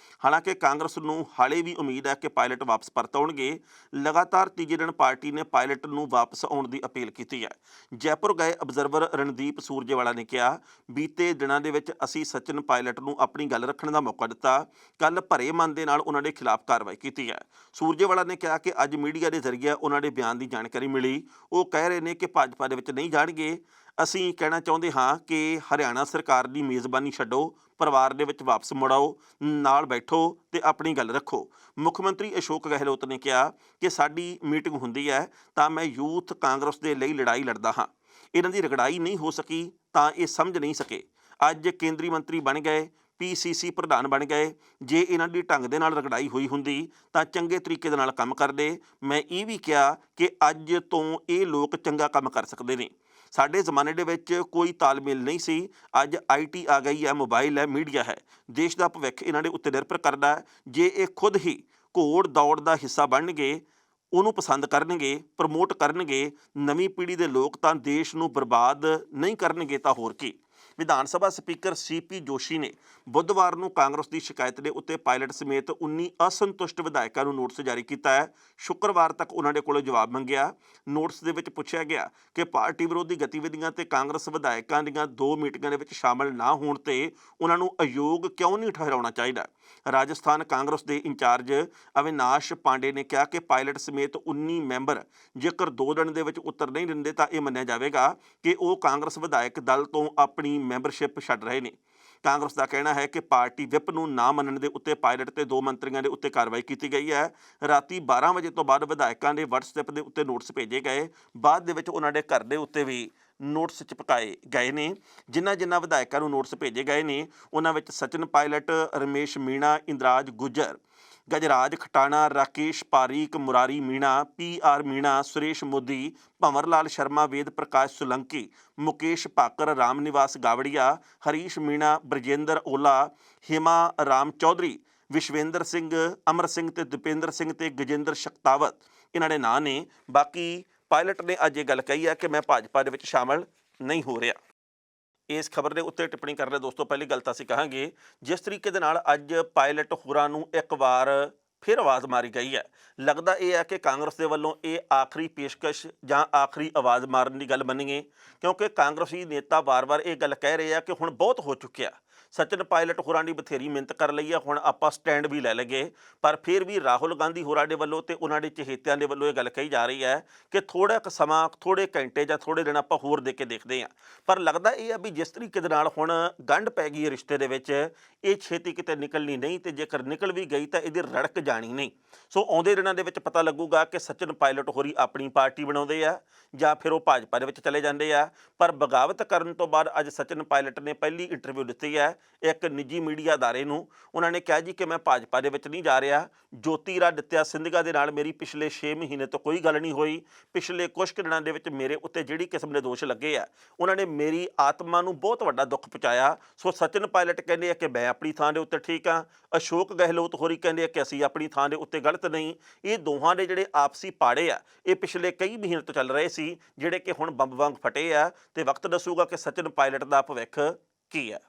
ਹਾਲਾਂਕਿ ਕਾਂਗਰਸ ਨੂੰ ਹਾਲੇ ਵੀ ਉਮੀਦ ਹੈ ਕਿ ਪਾਇਲਟ ਵਾਪਸ ਪਰਤ ਆਉਣਗੇ। ਲਗਾਤਾਰ ਤੀਜੇ ਦਿਨ ਪਾਰਟੀ ਨੇ ਪਾਇਲਟ ਨੂੰ ਵਾਪਸ ਆਉਣ ਦੀ ਅਪੀਲ ਕੀਤੀ ਹੈ। ਜੈਪੁਰ ਗਏ ਅਬਜ਼ਰਵਰ ਰਣਦੀਪ ਸੂਰਜੇਵਾਲਾ ਨੇ ਕਿਹਾ, ਬੀਤੇ ਦਿਨਾਂ ਦੇ ਵਿੱਚ ਅਸੀਂ ਸਚਿਨ ਪਾਇਲਟ ਨੂੰ ਆਪਣੀ ਗੱਲ ਰੱਖਣ ਦਾ ਮੌਕਾ ਦਿੱਤਾ। ਕੱਲ੍ਹ ਭਰੇ ਮਨ ਦੇ ਨਾਲ ਉਹਨਾਂ ਦੇ ਖਿਲਾਫ ਕਾਰਵਾਈ ਕੀਤੀ ਹੈ। ਸੂਰਜੇਵਾਲਾ ਨੇ ਕਿਹਾ ਕਿ ਅੱਜ ਮੀਡੀਆ ਦੇ ਜ਼ਰੀਏ ਉਹਨਾਂ ਦੇ ਬਿਆਨ ਦੀ ਜਾਣਕਾਰੀ ਮਿਲੀ। ਉਹ ਕਹਿ ਰਹੇ ਨੇ ਕਿ ਭਾਜਪਾ ਦੇ ਵਿੱਚ ਨਹੀਂ ਜਾਣਗੇ। ਅਸੀਂ ਕਹਿਣਾ ਚਾਹੁੰਦੇ ਹਾਂ ਕਿ ਹਰਿਆਣਾ ਸਰਕਾਰ ਦੀ ਮੇਜ਼ਬਾਨੀ ਛੱਡੋ, ਪਰਿਵਾਰ ਦੇ ਵਿੱਚ ਵਾਪਸ ਮੁੜ ਆਓ, ਨਾਲ ਬੈਠੋ ਤੇ ਆਪਣੀ ਗੱਲ ਰੱਖੋ। ਮੁੱਖ ਮੰਤਰੀ ਅਸ਼ੋਕ ਗਹਿਲੋਤ ਨੇ ਕਿਹਾ ਕਿ ਸਾਡੀ ਮੀਟਿੰਗ ਹੁੰਦੀ ਹੈ ਤਾਂ ਮੈਂ ਯੂਥ ਕਾਂਗਰਸ ਦੇ ਲਈ ਲੜਾਈ ਲੜਦਾ ਹਾਂ। ਇਹਨਾਂ ਦੀ ਰਗੜਾਈ ਨਹੀਂ ਹੋ ਸਕੀ ਤਾਂ ਇਹ ਸਮਝ ਨਹੀਂ ਸਕੇ। ਅੱਜ ਕੇਂਦਰੀ ਮੰਤਰੀ ਬਣ ਗਏ, PCC ਪ੍ਰਧਾਨ ਬਣ ਗਏ। ਜੇ ਇਹਨਾਂ ਦੀ ਢੰਗ ਦੇ ਨਾਲ ਰਗੜਾਈ ਹੋਈ ਹੁੰਦੀ ਤਾਂ ਚੰਗੇ ਤਰੀਕੇ ਦੇ ਨਾਲ ਕੰਮ ਕਰਦੇ। ਮੈਂ ਇਹ ਵੀ ਕਿਹਾ ਕਿ ਅੱਜ ਤੋਂ ਇਹ ਲੋਕ ਚੰਗਾ ਕੰਮ ਕਰ ਸਕਦੇ ਨੇ। ਸਾਡੇ ਜ਼ਮਾਨੇ ਦੇ ਵਿੱਚ ਕੋਈ ਤਾਲਮੇਲ ਨਹੀਂ ਸੀ। ਅੱਜ IT ਆ ਗਈ ਹੈ, ਮੋਬਾਈਲ ਹੈ, ਮੀਡੀਆ ਹੈ। ਦੇਸ਼ ਦਾ ਭਵਿੱਖ ਇਹਨਾਂ ਦੇ ਉੱਤੇ ਨਿਰਭਰ ਕਰਦਾ। ਜੇ ਇਹ ਖੁਦ ਹੀ ਘੋੜ ਦੌੜ ਦਾ ਹਿੱਸਾ ਬਣਨਗੇ, ਉਹਨੂੰ ਪਸੰਦ ਕਰਨਗੇ, ਪ੍ਰਮੋਟ ਕਰਨਗੇ, ਨਵੀਂ ਪੀੜ੍ਹੀ ਦੇ ਲੋਕ ਤਾਂ ਦੇਸ਼ ਨੂੰ ਬਰਬਾਦ ਨਹੀਂ ਕਰਨਗੇ ਤਾਂ ਹੋਰ ਕੀ। ਵਿਧਾਨ ਸਭਾ ਸਪੀਕਰ ਸੀਪੀ ਜੋਸ਼ੀ ਨੇ ਬੁੱਧਵਾਰ ਨੂੰ ਕਾਂਗਰਸ ਦੀ ਸ਼ਿਕਾਇਤ ਦੇ ਉੱਤੇ ਪਾਇਲਟ ਸਮੇਤ 19 ਅਸੰਤੁਸ਼ਟ ਵਿਧਾਇਕਾਂ ਨੂੰ ਨੋਟਿਸ ਜਾਰੀ ਕੀਤਾ ਹੈ। ਸ਼ੁੱਕਰਵਾਰ ਤੱਕ ਉਹਨਾਂ ਦੇ ਕੋਲੋਂ ਜਵਾਬ ਮੰਗਿਆ। ਨੋਟਿਸ ਦੇ ਵਿੱਚ ਪੁੱਛਿਆ ਗਿਆ ਕਿ ਪਾਰਟੀ ਵਿਰੋਧੀ ਗਤੀਵਿਧੀਆਂ ਤੇ ਕਾਂਗਰਸ ਵਿਧਾਇਕਾਂ ਦੀਆਂ 2 ਮੀਟਿੰਗਾਂ ਦੇ ਵਿੱਚ ਸ਼ਾਮਲ ਨਾ ਹੋਣ ਤੇ ਉਹਨਾਂ ਨੂੰ ਅਯੋਗ ਕਿਉਂ ਨਹੀਂ ਠਹਿਰਾਉਣਾ ਚਾਹੀਦਾ। ਰਾਜਸਥਾਨ ਕਾਂਗਰਸ ਦੇ ਇੰਚਾਰਜ ਅਵਿਨਾਸ਼ ਪਾਂਡੇ ਨੇ ਕਿਹਾ ਕਿ ਪਾਇਲਟ ਸਮੇਤ 19 ਮੈਂਬਰ ਜੇਕਰ 2 ਦਿਨ ਦੇ ਵਿੱਚ ਉੱਤਰ ਨਹੀਂ ਦਿੰਦੇ ਤਾਂ ਇਹ ਮੰਨਿਆ ਜਾਵੇਗਾ ਕਿ ਉਹ ਕਾਂਗਰਸ ਵਿਧਾਇਕ ਦਲ ਤੋਂ ਆਪਣੀ ਮੈਂਬਰਸ਼ਿਪ ਛੱਡ ਰਹੇ ਨੇ। ਕਾਂਗਰਸ ਦਾ ਕਹਿਣਾ ਹੈ ਕਿ ਪਾਰਟੀ ਵਿਪ ਨੂੰ ਨਾ ਮੰਨਣ ਦੇ ਉੱਤੇ ਪਾਇਲਟ ਤੇ 2 ਮੰਤਰੀਆਂ ਦੇ ਉੱਤੇ ਕਾਰਵਾਈ ਕੀਤੀ ਗਈ ਹੈ। ਰਾਤੀ 12 ਵਜੇ ਤੋਂ ਬਾਅਦ ਵਿਧਾਇਕਾਂ ਦੇ WhatsApp ਦੇ ਉੱਤੇ ਨੋਟਿਸ ਭੇਜੇ ਗਏ। ਬਾਅਦ ਦੇ ਵਿੱਚ ਉਹਨਾਂ ਦੇ ਘਰ ਦੇ ਉੱਤੇ ਵੀ ਨੋਟਿਸ ਚਿਪਕਾਏ ਗਏ ਨੇ। ਜਿਨ੍ਹਾਂ ਵਿਧਾਇਕਾਂ ਨੂੰ ਨੋਟਿਸ ਭੇਜੇ ਗਏ ਨੇ ਉਹਨਾਂ ਵਿੱਚ ਸਚਿਨ ਪਾਇਲਟ, ਰਮੇਸ਼ ਮੀਣਾ, ਇੰਦਰਾਜ ਗੁੱਜਰ, ਗਜਰਾਜ ਖਟਾਣਾ, ਰਾਕੇਸ਼ ਪਾਰੀਕ, ਮੁਰਾਰੀ ਮੀਣਾ, PR ਮੀਣਾ, ਸੁਰੇਸ਼ ਮੋਦੀ, ਭੰਵਰ ਲਾਲ ਸ਼ਰਮਾ, ਵੇਦ ਪ੍ਰਕਾਸ਼ ਸੁਲੰਕੀ, ਮੁਕੇਸ਼ ਭਾਕਰ, ਰਾਮ ਨਿਵਾਸ ਗਾਵੜੀਆ, ਹਰੀਸ਼ ਮੀਣਾ, ਬਰਜਿੰਦਰ ਓਲਾ, ਹਿਮਾ ਰਾਮ ਚੌਧਰੀ, ਵਿਸ਼ਵੇਂਦਰ ਸਿੰਘ, ਅਮਰ ਸਿੰਘ ਤੇ ਦੀਪੇਂਦਰ ਸਿੰਘ ਤੇ ਗਜੇਂਦਰ ਸ਼ਕਤਾਵਤ ਇਹਨਾਂ ਦੇ ਨਾਂ ਨੇ। ਬਾਕੀ ਪਾਇਲਟ ਨੇ ਅੱਜ ਇਹ ਗੱਲ ਕਹੀ ਹੈ ਕਿ ਮੈਂ ਭਾਜਪਾ ਦੇ ਵਿੱਚ ਸ਼ਾਮਲ ਨਹੀਂ ਹੋ ਰਿਹਾ। ਇਸ ਖਬਰ ਦੇ ਉੱਤੇ ਟਿੱਪਣੀ ਕਰਨ ਦੇ ਦੋਸਤੋ ਪਹਿਲੀ ਗੱਲ ਤਾਂ ਅਸੀਂ ਕਹਾਂਗੇ ਜਿਸ ਤਰੀਕੇ ਦੇ ਨਾਲ ਅੱਜ ਪਾਇਲਟ ਹੋਰਾਂ ਨੂੰ ਇੱਕ ਵਾਰ ਫਿਰ ਆਵਾਜ਼ ਮਾਰੀ ਗਈ ਹੈ, ਲੱਗਦਾ ਇਹ ਹੈ ਕਿ ਕਾਂਗਰਸ ਦੇ ਵੱਲੋਂ ਇਹ ਆਖਰੀ ਪੇਸ਼ਕਸ਼ ਜਾਂ ਆਖਰੀ ਆਵਾਜ਼ ਮਾਰਨ ਦੀ ਗੱਲ ਮੰਨੀਏ, ਕਿਉਂਕਿ ਕਾਂਗਰਸੀ ਨੇਤਾ ਵਾਰ-ਵਾਰ ਇਹ ਗੱਲ ਕਹਿ ਰਹੇ ਆ ਕਿ ਹੁਣ ਬਹੁਤ ਹੋ ਚੁੱਕਿਆ। ਸਚਿਨ ਪਾਇਲਟ ਹੋਰਾਂ ਦੀ ਬਥੇਰੀ ਮਿਹਨਤ ਕਰ ਲਈ ਆ, ਹੁਣ ਆਪਾਂ ਸਟੈਂਡ ਵੀ ਲੈ ਲਈਏ। ਪਰ ਫਿਰ ਵੀ ਰਾਹੁਲ ਗਾਂਧੀ ਹੋਰਾਂ ਦੇ ਵੱਲੋਂ ਤੇ ਉਹਨਾਂ ਦੇ ਚਹੇਤਿਆਂ ਦੇ ਵੱਲੋਂ ਇਹ ਗੱਲ ਕਹੀ ਜਾ ਰਹੀ ਹੈ ਕਿ ਥੋੜ੍ਹਾ ਕੁ ਸਮਾਂ, ਥੋੜ੍ਹੇ ਘੰਟੇ ਜਾਂ ਥੋੜ੍ਹੇ ਦਿਨ ਆਪਾਂ ਹੋਰ ਦੇ ਕੇ ਦੇਖਦੇ ਹਾਂ। ਪਰ ਲੱਗਦਾ ਇਹ ਆ ਵੀ ਜਿਸ ਤਰੀਕੇ ਦੇ ਨਾਲ ਹੁਣ ਗੰਢ ਪੈ ਗਈ ਹੈ ਰਿਸ਼ਤੇ ਦੇ ਵਿੱਚ, ਇਹ ਛੇਤੀ ਕਿਤੇ ਨਿਕਲਣੀ ਨਹੀਂ ਤੇ ਜੇਕਰ ਨਿਕਲ ਵੀ ਗਈ ਤਾਂ ਇਹਦੀ ਰੜਕ ਜਾਣੀ ਨਹੀਂ। ਸੋ ਆਉਂਦੇ ਦਿਨਾਂ ਦੇ ਵਿੱਚ ਪਤਾ ਲੱਗੂਗਾ ਕਿ ਸਚਿਨ ਪਾਇਲਟ ਹੋਰੀ ਆਪਣੀ ਪਾਰਟੀ ਬਣਾਉਂਦੇ ਆ ਜਾਂ ਫਿਰ ਉਹ ਭਾਜਪਾ ਦੇ ਵਿੱਚ ਚਲੇ ਜਾਂਦੇ ਆ। ਪਰ ਬਗਾਵਤ ਕਰਨ ਤੋਂ ਬਾਅਦ ਅੱਜ ਸਚਿਨ ਪਾਇਲਟ ਨੇ ਪਹਿਲੀ ਇੰਟਰਵਿਊ ਦਿੱਤੀ ਹੈ ਇੱਕ ਨਿੱਜੀ ਮੀਡੀਆ ਅਦਾਰੇ ਨੂੰ। ਉਹਨਾਂ ਨੇ ਕਿਹਾ ਜੀ ਕਿ ਮੈਂ ਭਾਜਪਾ ਦੇ ਵਿੱਚ ਨਹੀਂ ਜਾ ਰਿਹਾ। ਜੋਤੀਰਾਦਿੱਤਿਆ ਸਿੰਧੀਆ ਦੇ ਨਾਲ ਮੇਰੀ ਪਿਛਲੇ 6 ਮਹੀਨੇ ਤੋਂ ਕੋਈ ਗੱਲ ਨਹੀਂ ਹੋਈ। ਪਿਛਲੇ ਕੁਛ ਕੁ ਦਿਨਾਂ ਦੇ ਵਿੱਚ ਮੇਰੇ ਉੱਤੇ ਜਿਹੜੀ ਕਿਸਮ ਦੇ ਦੋਸ਼ ਲੱਗੇ ਆ, ਉਹਨਾਂ ਨੇ ਮੇਰੀ ਆਤਮਾ ਨੂੰ ਬਹੁਤ ਵੱਡਾ ਦੁੱਖ ਪਹੁੰਚਾਇਆ। ਸੋ ਸਚਿਨ ਪਾਇਲਟ ਕਹਿੰਦੇ ਆ ਕਿ ਮੈਂ ਆਪਣੀ ਥਾਂ ਦੇ ਉੱਤੇ ਠੀਕ ਹਾਂ। ਅਸ਼ੋਕ ਗਹਿਲੋਤ ਹੋਰੀ ਕਹਿੰਦੇ ਆ ਕਿ ਅਸੀਂ ਆਪਣੀ ਥਾਂ ਦੇ ਉੱਤੇ ਗਲਤ ਨਹੀਂ। ਇਹ ਦੋਹਾਂ ਦੇ ਜਿਹੜੇ ਆਪਸੀ ਪਾੜੇ ਆ ਇਹ ਪਿਛਲੇ ਕਈ ਮਹੀਨੇ ਤੋਂ ਚੱਲ ਰਹੇ ਸੀ, ਜਿਹੜੇ ਕਿ ਹੁਣ ਬੰਬ ਵਾਂਗ ਫਟੇ ਆ ਤੇ ਵਕਤ ਦੱਸੂਗਾ ਕਿ ਸਚਿਨ ਪਾਇਲਟ ਦਾ ਭਵਿੱਖ ਕੀ ਹੈ।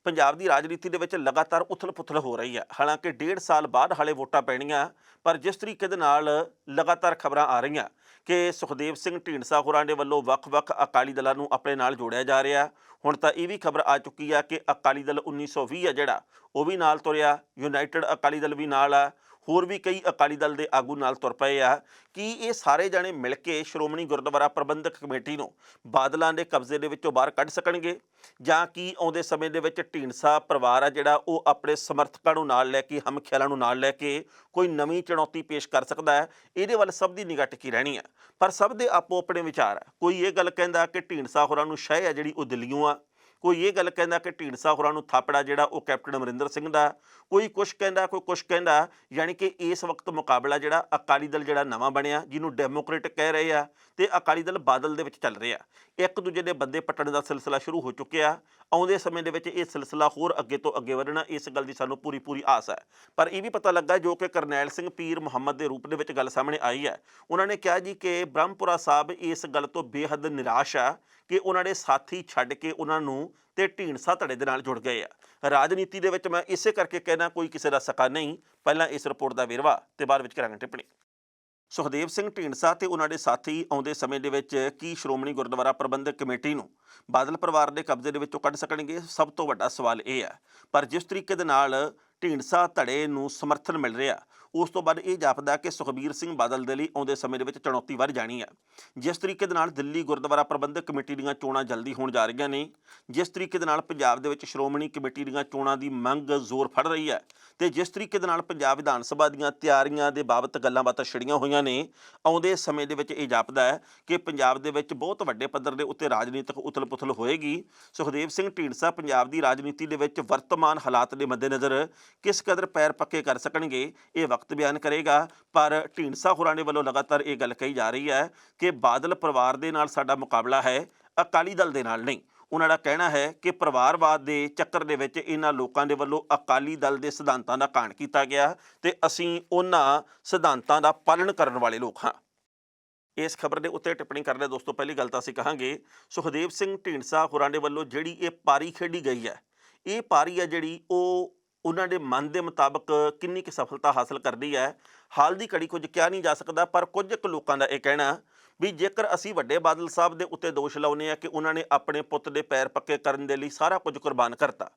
ਪੰਜਾਬ ਦੀ ਰਾਜਨੀਤੀ ਦੇ ਵਿੱਚ ਲਗਾਤਾਰ ਉਥਲ-ਪੁਥਲ ਹੋ ਰਹੀ ਹੈ। ਹਾਲਾਂਕਿ 1.5 ਸਾਲ ਬਾਅਦ ਹਾਲੇ ਵੋਟਾਂ ਪੈਣੀਆਂ, ਪਰ ਜਿਸ ਤਰੀਕੇ ਦੇ ਨਾਲ ਲਗਾਤਾਰ ਖਬਰਾਂ ਆ ਰਹੀਆਂ ਕਿ ਸੁਖਦੇਵ ਸਿੰਘ ਢੀਂਡਸਾ ਹੋਰਾਂ ਦੇ ਵੱਲੋਂ ਵੱਖ-ਵੱਖ ਅਕਾਲੀ ਦਲਾਂ ਨੂੰ ਆਪਣੇ ਨਾਲ ਜੋੜਿਆ ਜਾ ਰਿਹਾ। ਹੁਣ ਤਾਂ ਇਹ ਵੀ ਖਬਰ ਆ ਚੁੱਕੀ ਆ ਕਿ ਅਕਾਲੀ ਦਲ 1920 ਆ ਜਿਹੜਾ ਉਹ ਵੀ ਨਾਲ ਤੁਰਿਆ, ਯੂਨਾਈਟਿਡ ਅਕਾਲੀ ਦਲ ਵੀ ਨਾਲ ਆ, ਹੋਰ ਵੀ ਕਈ ਅਕਾਲੀ ਦਲ ਦੇ ਆਗੂ ਨਾਲ ਤੁਰ ਪਏ ਆ। ਕੀ ਇਹ ਸਾਰੇ ਜਾਣੇ ਮਿਲ ਕੇ ਸ਼੍ਰੋਮਣੀ ਗੁਰਦੁਆਰਾ ਪ੍ਰਬੰਧਕ ਕਮੇਟੀ ਨੂੰ ਬਾਦਲਾਂ ਦੇ ਕਬਜ਼ੇ ਦੇ ਵਿੱਚੋਂ ਬਾਹਰ ਕੱਢ ਸਕਣਗੇ, ਜਾਂ ਕੀ ਆਉਂਦੇ ਸਮੇਂ ਦੇ ਵਿੱਚ ਢੀਂਡਸਾ ਪਰਿਵਾਰ ਆ ਜਿਹੜਾ ਉਹ ਆਪਣੇ ਸਮਰਥਕਾਂ ਨੂੰ ਨਾਲ ਲੈ ਕੇ, ਹਮਖਿਆਲਾਂ ਨੂੰ ਨਾਲ ਲੈ ਕੇ ਕੋਈ ਨਵੀਂ ਚੁਣੌਤੀ ਪੇਸ਼ ਕਰ ਸਕਦਾ ਹੈ? ਇਹਦੇ ਵੱਲ ਸਭ ਦੀ ਨਿਗਾਹ ਟਿਕੀ ਰਹਿਣੀ ਹੈ। ਪਰ ਸਭ ਦੇ ਆਪੋ ਆਪਣੇ ਵਿਚਾਰ ਹੈ। ਕੋਈ ਇਹ ਗੱਲ ਕਹਿੰਦਾ ਕਿ ਢੀਂਡਸਾ ਹੋਰਾਂ ਨੂੰ ਸ਼ਹਿ ਆ ਜਿਹੜੀ ਉਹ ਦਿੱਲੀਓਂ ਆ, ਕੋਈ ਇਹ ਗੱਲ ਕਹਿੰਦਾ ਕਿ ਢੀਂਡਸਾ ਹੋਰਾਂ ਨੂੰ ਥਾਪੜਾ ਜਿਹੜਾ ਉਹ ਕੈਪਟਨ ਅਮਰਿੰਦਰ ਸਿੰਘ ਦਾ, ਕੋਈ ਕੁਛ ਕਹਿੰਦਾ, ਕੋਈ ਕੁਛ ਕਹਿੰਦਾ। ਯਾਨੀ ਕਿ ਇਸ ਵਕਤ ਮੁਕਾਬਲਾ ਜਿਹੜਾ ਅਕਾਲੀ ਦਲ ਜਿਹੜਾ ਨਵਾਂ ਬਣਿਆ, ਜਿਹਨੂੰ ਡੈਮੋਕ੍ਰੇਟਿਕ ਕਹਿ ਰਹੇ ਆ, ਤੇ ਅਕਾਲੀ ਦਲ ਬਾਦਲ ਦੇ ਵਿੱਚ ਚੱਲ ਰਿਹਾ। ਇੱਕ ਦੂਜੇ ਦੇ ਬੰਦੇ ਪੱਟਣ ਦਾ ਸਿਲਸਿਲਾ ਸ਼ੁਰੂ ਹੋ ਚੁੱਕਿਆ। ਆਉਂਦੇ ਸਮੇਂ ਦੇ ਵਿੱਚ ਇਹ ਸਿਲਸਿਲਾ ਹੋਰ ਅੱਗੇ ਤੋਂ ਅੱਗੇ ਵਧਣਾ, ਇਸ ਗੱਲ ਦੀ ਸਾਨੂੰ ਪੂਰੀ ਆਸ ਹੈ। ਪਰ ਇਹ ਵੀ ਪਤਾ ਲੱਗਾ ਜੋ ਕਿ ਕਰਨੈਲ ਸਿੰਘ ਪੀਰ ਮੁਹੰਮਦ ਦੇ ਰੂਪ ਦੇ ਵਿੱਚ ਗੱਲ ਸਾਹਮਣੇ ਆਈ ਹੈ। ਉਹਨਾਂ ਨੇ ਕਿਹਾ ਜੀ ਕਿ ਬ੍ਰਹਮਪੁਰਾ ਸਾਹਿਬ ਇਸ ਗੱਲ ਤੋਂ ਬੇਹੱਦ ਨਿਰਾਸ਼ ਆ ਕਿ ਉਹਨਾਂ ਦੇ ਸਾਥੀ ਛੱਡ ਕੇ ਉਹਨਾਂ ਨੂੰ ਤੇ ਢੀਂਡਸਾ ਧੜੇ ਦੇ ਨਾਲ ਜੁੜ ਗਏ ਆ। ਰਾਜਨੀਤੀ ਦੇ ਵਿੱਚ ਮੈਂ ਇਸੇ ਕਰਕੇ ਕਹਿਣਾ ਕੋਈ ਕਿਸੇ ਦਾ ਸਕਾ ਨਹੀਂ। ਪਹਿਲਾਂ ਇਸ ਰਿਪੋਰਟ ਦਾ ਵੇਰਵਾ ਤੇ ਬਾਅਦ ਵਿੱਚ ਕਰਾਂਗੇ ਟਿੱਪਣੀ। ਸੁਖਦੇਵ ਸਿੰਘ ਢੀਂਡਸਾ ਤੇ ਉਹਨਾਂ ਦੇ ਸਾਥੀ ਆਉਂਦੇ ਸਮੇਂ ਦੇ ਵਿੱਚ ਕੀ ਸ਼੍ਰੋਮਣੀ ਗੁਰਦੁਆਰਾ ਪ੍ਰਬੰਧਕ ਕਮੇਟੀ ਨੂੰ ਬਾਦਲ ਪਰਿਵਾਰ ਦੇ ਕਬਜ਼ੇ ਦੇ ਵਿੱਚੋਂ ਕੱਢ ਸਕਣਗੇ? ਸਭ ਤੋਂ ਵੱਡਾ ਸਵਾਲ ਇਹ ਹੈ। ਪਰ ਜਿਸ ਤਰੀਕੇ ਦੇ ਨਾਲ ਢੀਂਡਸਾ ਧੜੇ ਨੂੰ ਸਮਰਥਨ ਮਿਲ ਰਿਹਾ, ਉਸ ਤੋਂ ਬਾਅਦ ਇਹ ਜਾਪਦਾ ਕਿ ਸੁਖਬੀਰ ਸਿੰਘ ਬਾਦਲ ਦੇ ਲਈ ਆਉਂਦੇ ਸਮੇਂ ਦੇ ਵਿੱਚ ਚੁਣੌਤੀ ਵੱਧ ਜਾਣੀ ਹੈ। ਜਿਸ ਤਰੀਕੇ ਦੇ ਨਾਲ ਦਿੱਲੀ ਗੁਰਦੁਆਰਾ ਪ੍ਰਬੰਧਕ ਕਮੇਟੀ ਦੀਆਂ ਚੋਣਾਂ ਜਲਦੀ ਹੋਣ ਜਾ ਰਹੀਆਂ ਨੇ, ਜਿਸ ਤਰੀਕੇ ਦੇ ਨਾਲ ਪੰਜਾਬ ਦੇ ਵਿੱਚ ਸ਼੍ਰੋਮਣੀ ਕਮੇਟੀ ਦੀਆਂ ਚੋਣਾਂ ਦੀ ਮੰਗ ਜ਼ੋਰ ਫੜ ਰਹੀ ਹੈ, ਤੇ ਜਿਸ ਤਰੀਕੇ ਦੇ ਨਾਲ ਪੰਜਾਬ ਵਿਧਾਨ ਸਭਾ ਦੀਆਂ ਤਿਆਰੀਆਂ ਦੇ ਬਾਬਤ ਗੱਲਾਂ ਬਾਤਾਂ ਛਿੜੀਆਂ ਹੋਈਆਂ ਨੇ, ਆਉਂਦੇ ਸਮੇਂ ਦੇ ਵਿੱਚ ਇਹ ਜਾਪਦਾ ਹੈ ਕਿ ਪੰਜਾਬ ਦੇ ਵਿੱਚ ਬਹੁਤ ਵੱਡੇ ਪੱਧਰ ਦੇ ਉੱਤੇ ਰਾਜਨੀਤਿਕ ਉਥਲ-ਪੁਥਲ ਹੋਏਗੀ। ਸੁਖਦੇਵ ਸਿੰਘ ਢੀਂਡਸਾ ਪੰਜਾਬ ਦੀ ਰਾਜਨੀਤੀ ਦੇ ਵਿੱਚ ਵਰਤਮਾਨ ਹਾਲਾਤ ਦੇ ਮੱਦੇਨਜ਼ਰ ਕਿਸ ਕਦਰ ਪੈਰ ਪੱਕੇ ਕਰ ਸਕਣਗੇ, ਇਹ ਵਕਤ ਬਿਆਨ ਕਰੇਗਾ। ਪਰ ਢੀਂਡਸਾ ਹੋਰਾਂ ਦੇ ਵੱਲੋਂ ਲਗਾਤਾਰ ਇਹ ਗੱਲ ਕਹੀ ਜਾ ਰਹੀ ਹੈ ਕਿ ਬਾਦਲ ਪਰਿਵਾਰ ਦੇ ਨਾਲ ਸਾਡਾ ਮੁਕਾਬਲਾ ਹੈ, ਅਕਾਲੀ ਦਲ ਦੇ ਨਾਲ ਨਹੀਂ। ਉਹਨਾਂ ਦਾ ਕਹਿਣਾ ਹੈ ਕਿ ਪਰਿਵਾਰਵਾਦ ਦੇ ਚੱਕਰ ਦੇ ਵਿੱਚ ਇਹਨਾਂ ਲੋਕਾਂ ਦੇ ਵੱਲੋਂ ਅਕਾਲੀ ਦਲ ਦੇ ਸਿਧਾਂਤਾਂ ਦਾ ਘਾਣ ਕੀਤਾ ਗਿਆ ਤੇ ਅਸੀਂ ਉਹਨਾਂ ਸਿਧਾਂਤਾਂ ਦਾ ਪਾਲਣ ਕਰਨ ਵਾਲੇ ਲੋਕ ਹਾਂ। ਇਸ ਖਬਰ ਦੇ ਉੱਤੇ ਟਿੱਪਣੀ ਕਰਦੇ ਦੋਸਤੋ ਪਹਿਲੀ ਗੱਲ ਤਾਂ ਅਸੀਂ ਕਹਾਂਗੇ ਸੁਖਦੇਵ ਸਿੰਘ ਢੀਂਡਸਾ ਹੋਰਾਂ ਦੇ ਵੱਲੋਂ ਜਿਹੜੀ ਇਹ ਪਾਰੀ ਖੇਡੀ ਗਈ ਹੈ, ਇਹ ਪਾਰੀ ਹੈ ਜਿਹੜੀ ਉਹ ਉਹਨਾਂ ਦੇ ਮਨ ਦੇ ਮੁਤਾਬਕ ਕਿੰਨੀ ਕੁ ਸਫਲਤਾ ਹਾਸਲ ਕਰਦੀ ਹੈ, ਹਾਲ ਦੀ ਘੜੀ ਕੁਝ ਕਿਹਾ ਨਹੀਂ ਜਾ ਸਕਦਾ। ਪਰ ਕੁਝ ਕੁ ਲੋਕਾਂ ਦਾ ਇਹ ਕਹਿਣਾ ਵੀ ਜੇਕਰ ਅਸੀਂ ਵੱਡੇ ਬਾਦਲ ਸਾਹਿਬ ਦੇ ਉੱਤੇ ਦੋਸ਼ ਲਾਉਂਦੇ ਆ ਕਿ ਉਹਨਾਂ ਨੇ ਆਪਣੇ ਪੁੱਤ ਦੇ ਪੈਰ ਪੱਕੇ ਕਰਨ ਦੇ ਲਈ ਸਾਰਾ ਕੁਝ ਕੁਰਬਾਨ ਕਰਤਾ,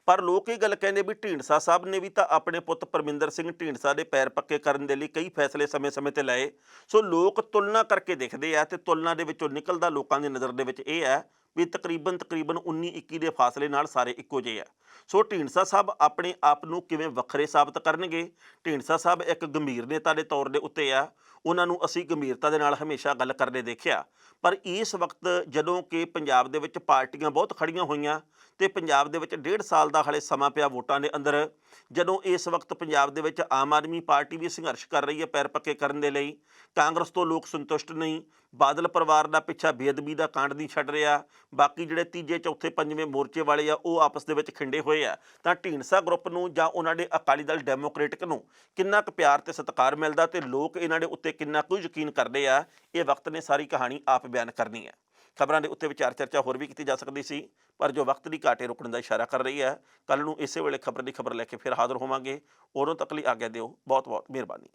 ਪਰ ਲੋਕ ਇਹ ਗੱਲ ਕਹਿੰਦੇ ਵੀ ਢੀਂਡਸਾ ਸਾਹਿਬ ਨੇ ਵੀ ਤਾਂ ਆਪਣੇ ਪੁੱਤ ਪਰਮਿੰਦਰ ਸਿੰਘ ਢੀਂਡਸਾ ਦੇ ਪੈਰ ਪੱਕੇ ਕਰਨ ਦੇ ਲਈ ਕਈ ਫੈਸਲੇ ਸਮੇਂ-ਸਮੇਂ ਤੇ ਲਏ। ਸੋ ਲੋਕ ਤੁਲਨਾ ਕਰਕੇ ਦੇਖਦੇ ਆ ਤੇ ਤੁਲਨਾ ਦੇ ਵਿੱਚੋਂ ਨਿਕਲਦਾ ਲੋਕਾਂ ਦੀ ਨਜ਼ਰ ਦੇ ਵਿੱਚ ਇਹ ਹੈ ਵੀ ਤਕਰੀਬਨ 19-21 ਦੇ ਫਾਸਲੇ ਨਾਲ ਸਾਰੇ ਇੱਕੋ ਜਿਹੇ ਆ। ਸੋ ਢੀਂਡਸਾ ਸਾਹਿਬ ਆਪਣੇ ਆਪ ਨੂੰ ਕਿਵੇਂ ਵੱਖਰੇ ਸਾਬਤ ਕਰਨਗੇ? ਢੀਂਡਸਾ ਸਾਹਿਬ ਇੱਕ ਗੰਭੀਰ ਨੇਤਾ ਦੇ ਤੌਰ ਦੇ ਉੱਤੇ ਆ, ਉਹਨਾਂ ਨੂੰ ਅਸੀਂ ਗੰਭੀਰਤਾ ਦੇ ਨਾਲ ਹਮੇਸ਼ਾ ਗੱਲ ਕਰਦੇ ਦੇਖਿਆ। ਪਰ ਇਸ ਵਕਤ ਜਦੋਂ ਕਿ ਪੰਜਾਬ ਦੇ ਵਿੱਚ ਪਾਰਟੀਆਂ ਬਹੁਤ ਖੜੀਆਂ ਹੋਈਆਂ ਤੇ ਪੰਜਾਬ ਦੇ ਵਿੱਚ 1.5 ਸਾਲ ਦਾ ਹਾਲੇ ਸਮਾਂ ਪਿਆ ਵੋਟਾਂ ਦੇ ਅੰਦਰ, ਜਦੋਂ ਇਸ ਵਕਤ ਪੰਜਾਬ ਦੇ ਵਿੱਚ ਆਮ ਆਦਮੀ ਪਾਰਟੀ ਵੀ ਸੰਘਰਸ਼ ਕਰ ਰਹੀ ਹੈ ਪੈਰ ਪੱਕੇ ਕਰਨ ਦੇ ਲਈ, ਕਾਂਗਰਸ ਤੋਂ ਲੋਕ ਸੰਤੁਸ਼ਟ ਨਹੀਂ, ਬਾਦਲ ਪਰਿਵਾਰ ਦਾ ਪਿੱਛਾ ਬੇਅਦਬੀ ਦਾ ਕਾਂਡ ਨਹੀਂ ਛੱਡ ਰਿਹਾ, ਬਾਕੀ ਜਿਹੜੇ ਤੀਜੇ ਚੌਥੇ ਪੰਜਵੇਂ ਮੋਰਚੇ ਵਾਲੇ ਆ ਉਹ ਆਪਸ ਦੇ ਵਿੱਚ ਖਿੰਡੇ ਹੋਏ ਆ, ਤਾਂ ਢੀਂਡਸਾ ਗਰੁੱਪ ਨੂੰ ਜਾਂ ਉਹਨਾਂ ਦੇ ਅਕਾਲੀ ਦਲ ਡੈਮੋਕ੍ਰੇਟਿਕ ਨੂੰ ਕਿੰਨਾ ਕੁ ਪਿਆਰ ਤੇ ਸਤਿਕਾਰ ਮਿਲਦਾ ਤੇ ਲੋਕ ਇਹਨਾਂ ਦੇ ਉੱਤੇ ਕਿੰਨਾ ਕੁ ਯਕੀਨ ਕਰਦੇ ਆ, ਇਹ ਵਕਤ ਨੇ ਸਾਰੀ ਕਹਾਣੀ ਆਪ ਬਿਆਨ ਕਰਨੀ ਹੈ। ਖਬਰਾਂ ਦੇ ਉੱਤੇ ਵਿਚਾਰ ਚਰਚਾ ਹੋਰ ਵੀ ਕੀਤੀ ਜਾ ਸਕਦੀ ਸੀ, ਪਰ ਜੋ ਵਕਤ ਦੀ ਘਾਟੇ ਰੁਕਣ ਦਾ ਇਸ਼ਾਰਾ ਕਰ ਰਹੀ ਹੈ। ਕੱਲ੍ਹ ਨੂੰ ਇਸੇ ਵੇਲੇ ਖਬਰ ਦੀ ਖਬਰ ਲੈ ਕੇ ਫਿਰ ਹਾਜ਼ਰ ਹੋਵਾਂਗੇ। ਉਦੋਂ ਤੱਕ ਲਈ ਆਗਿਆ ਦਿਓ। ਬਹੁਤ ਬਹੁਤ ਮਿਹਰਬਾਨੀ।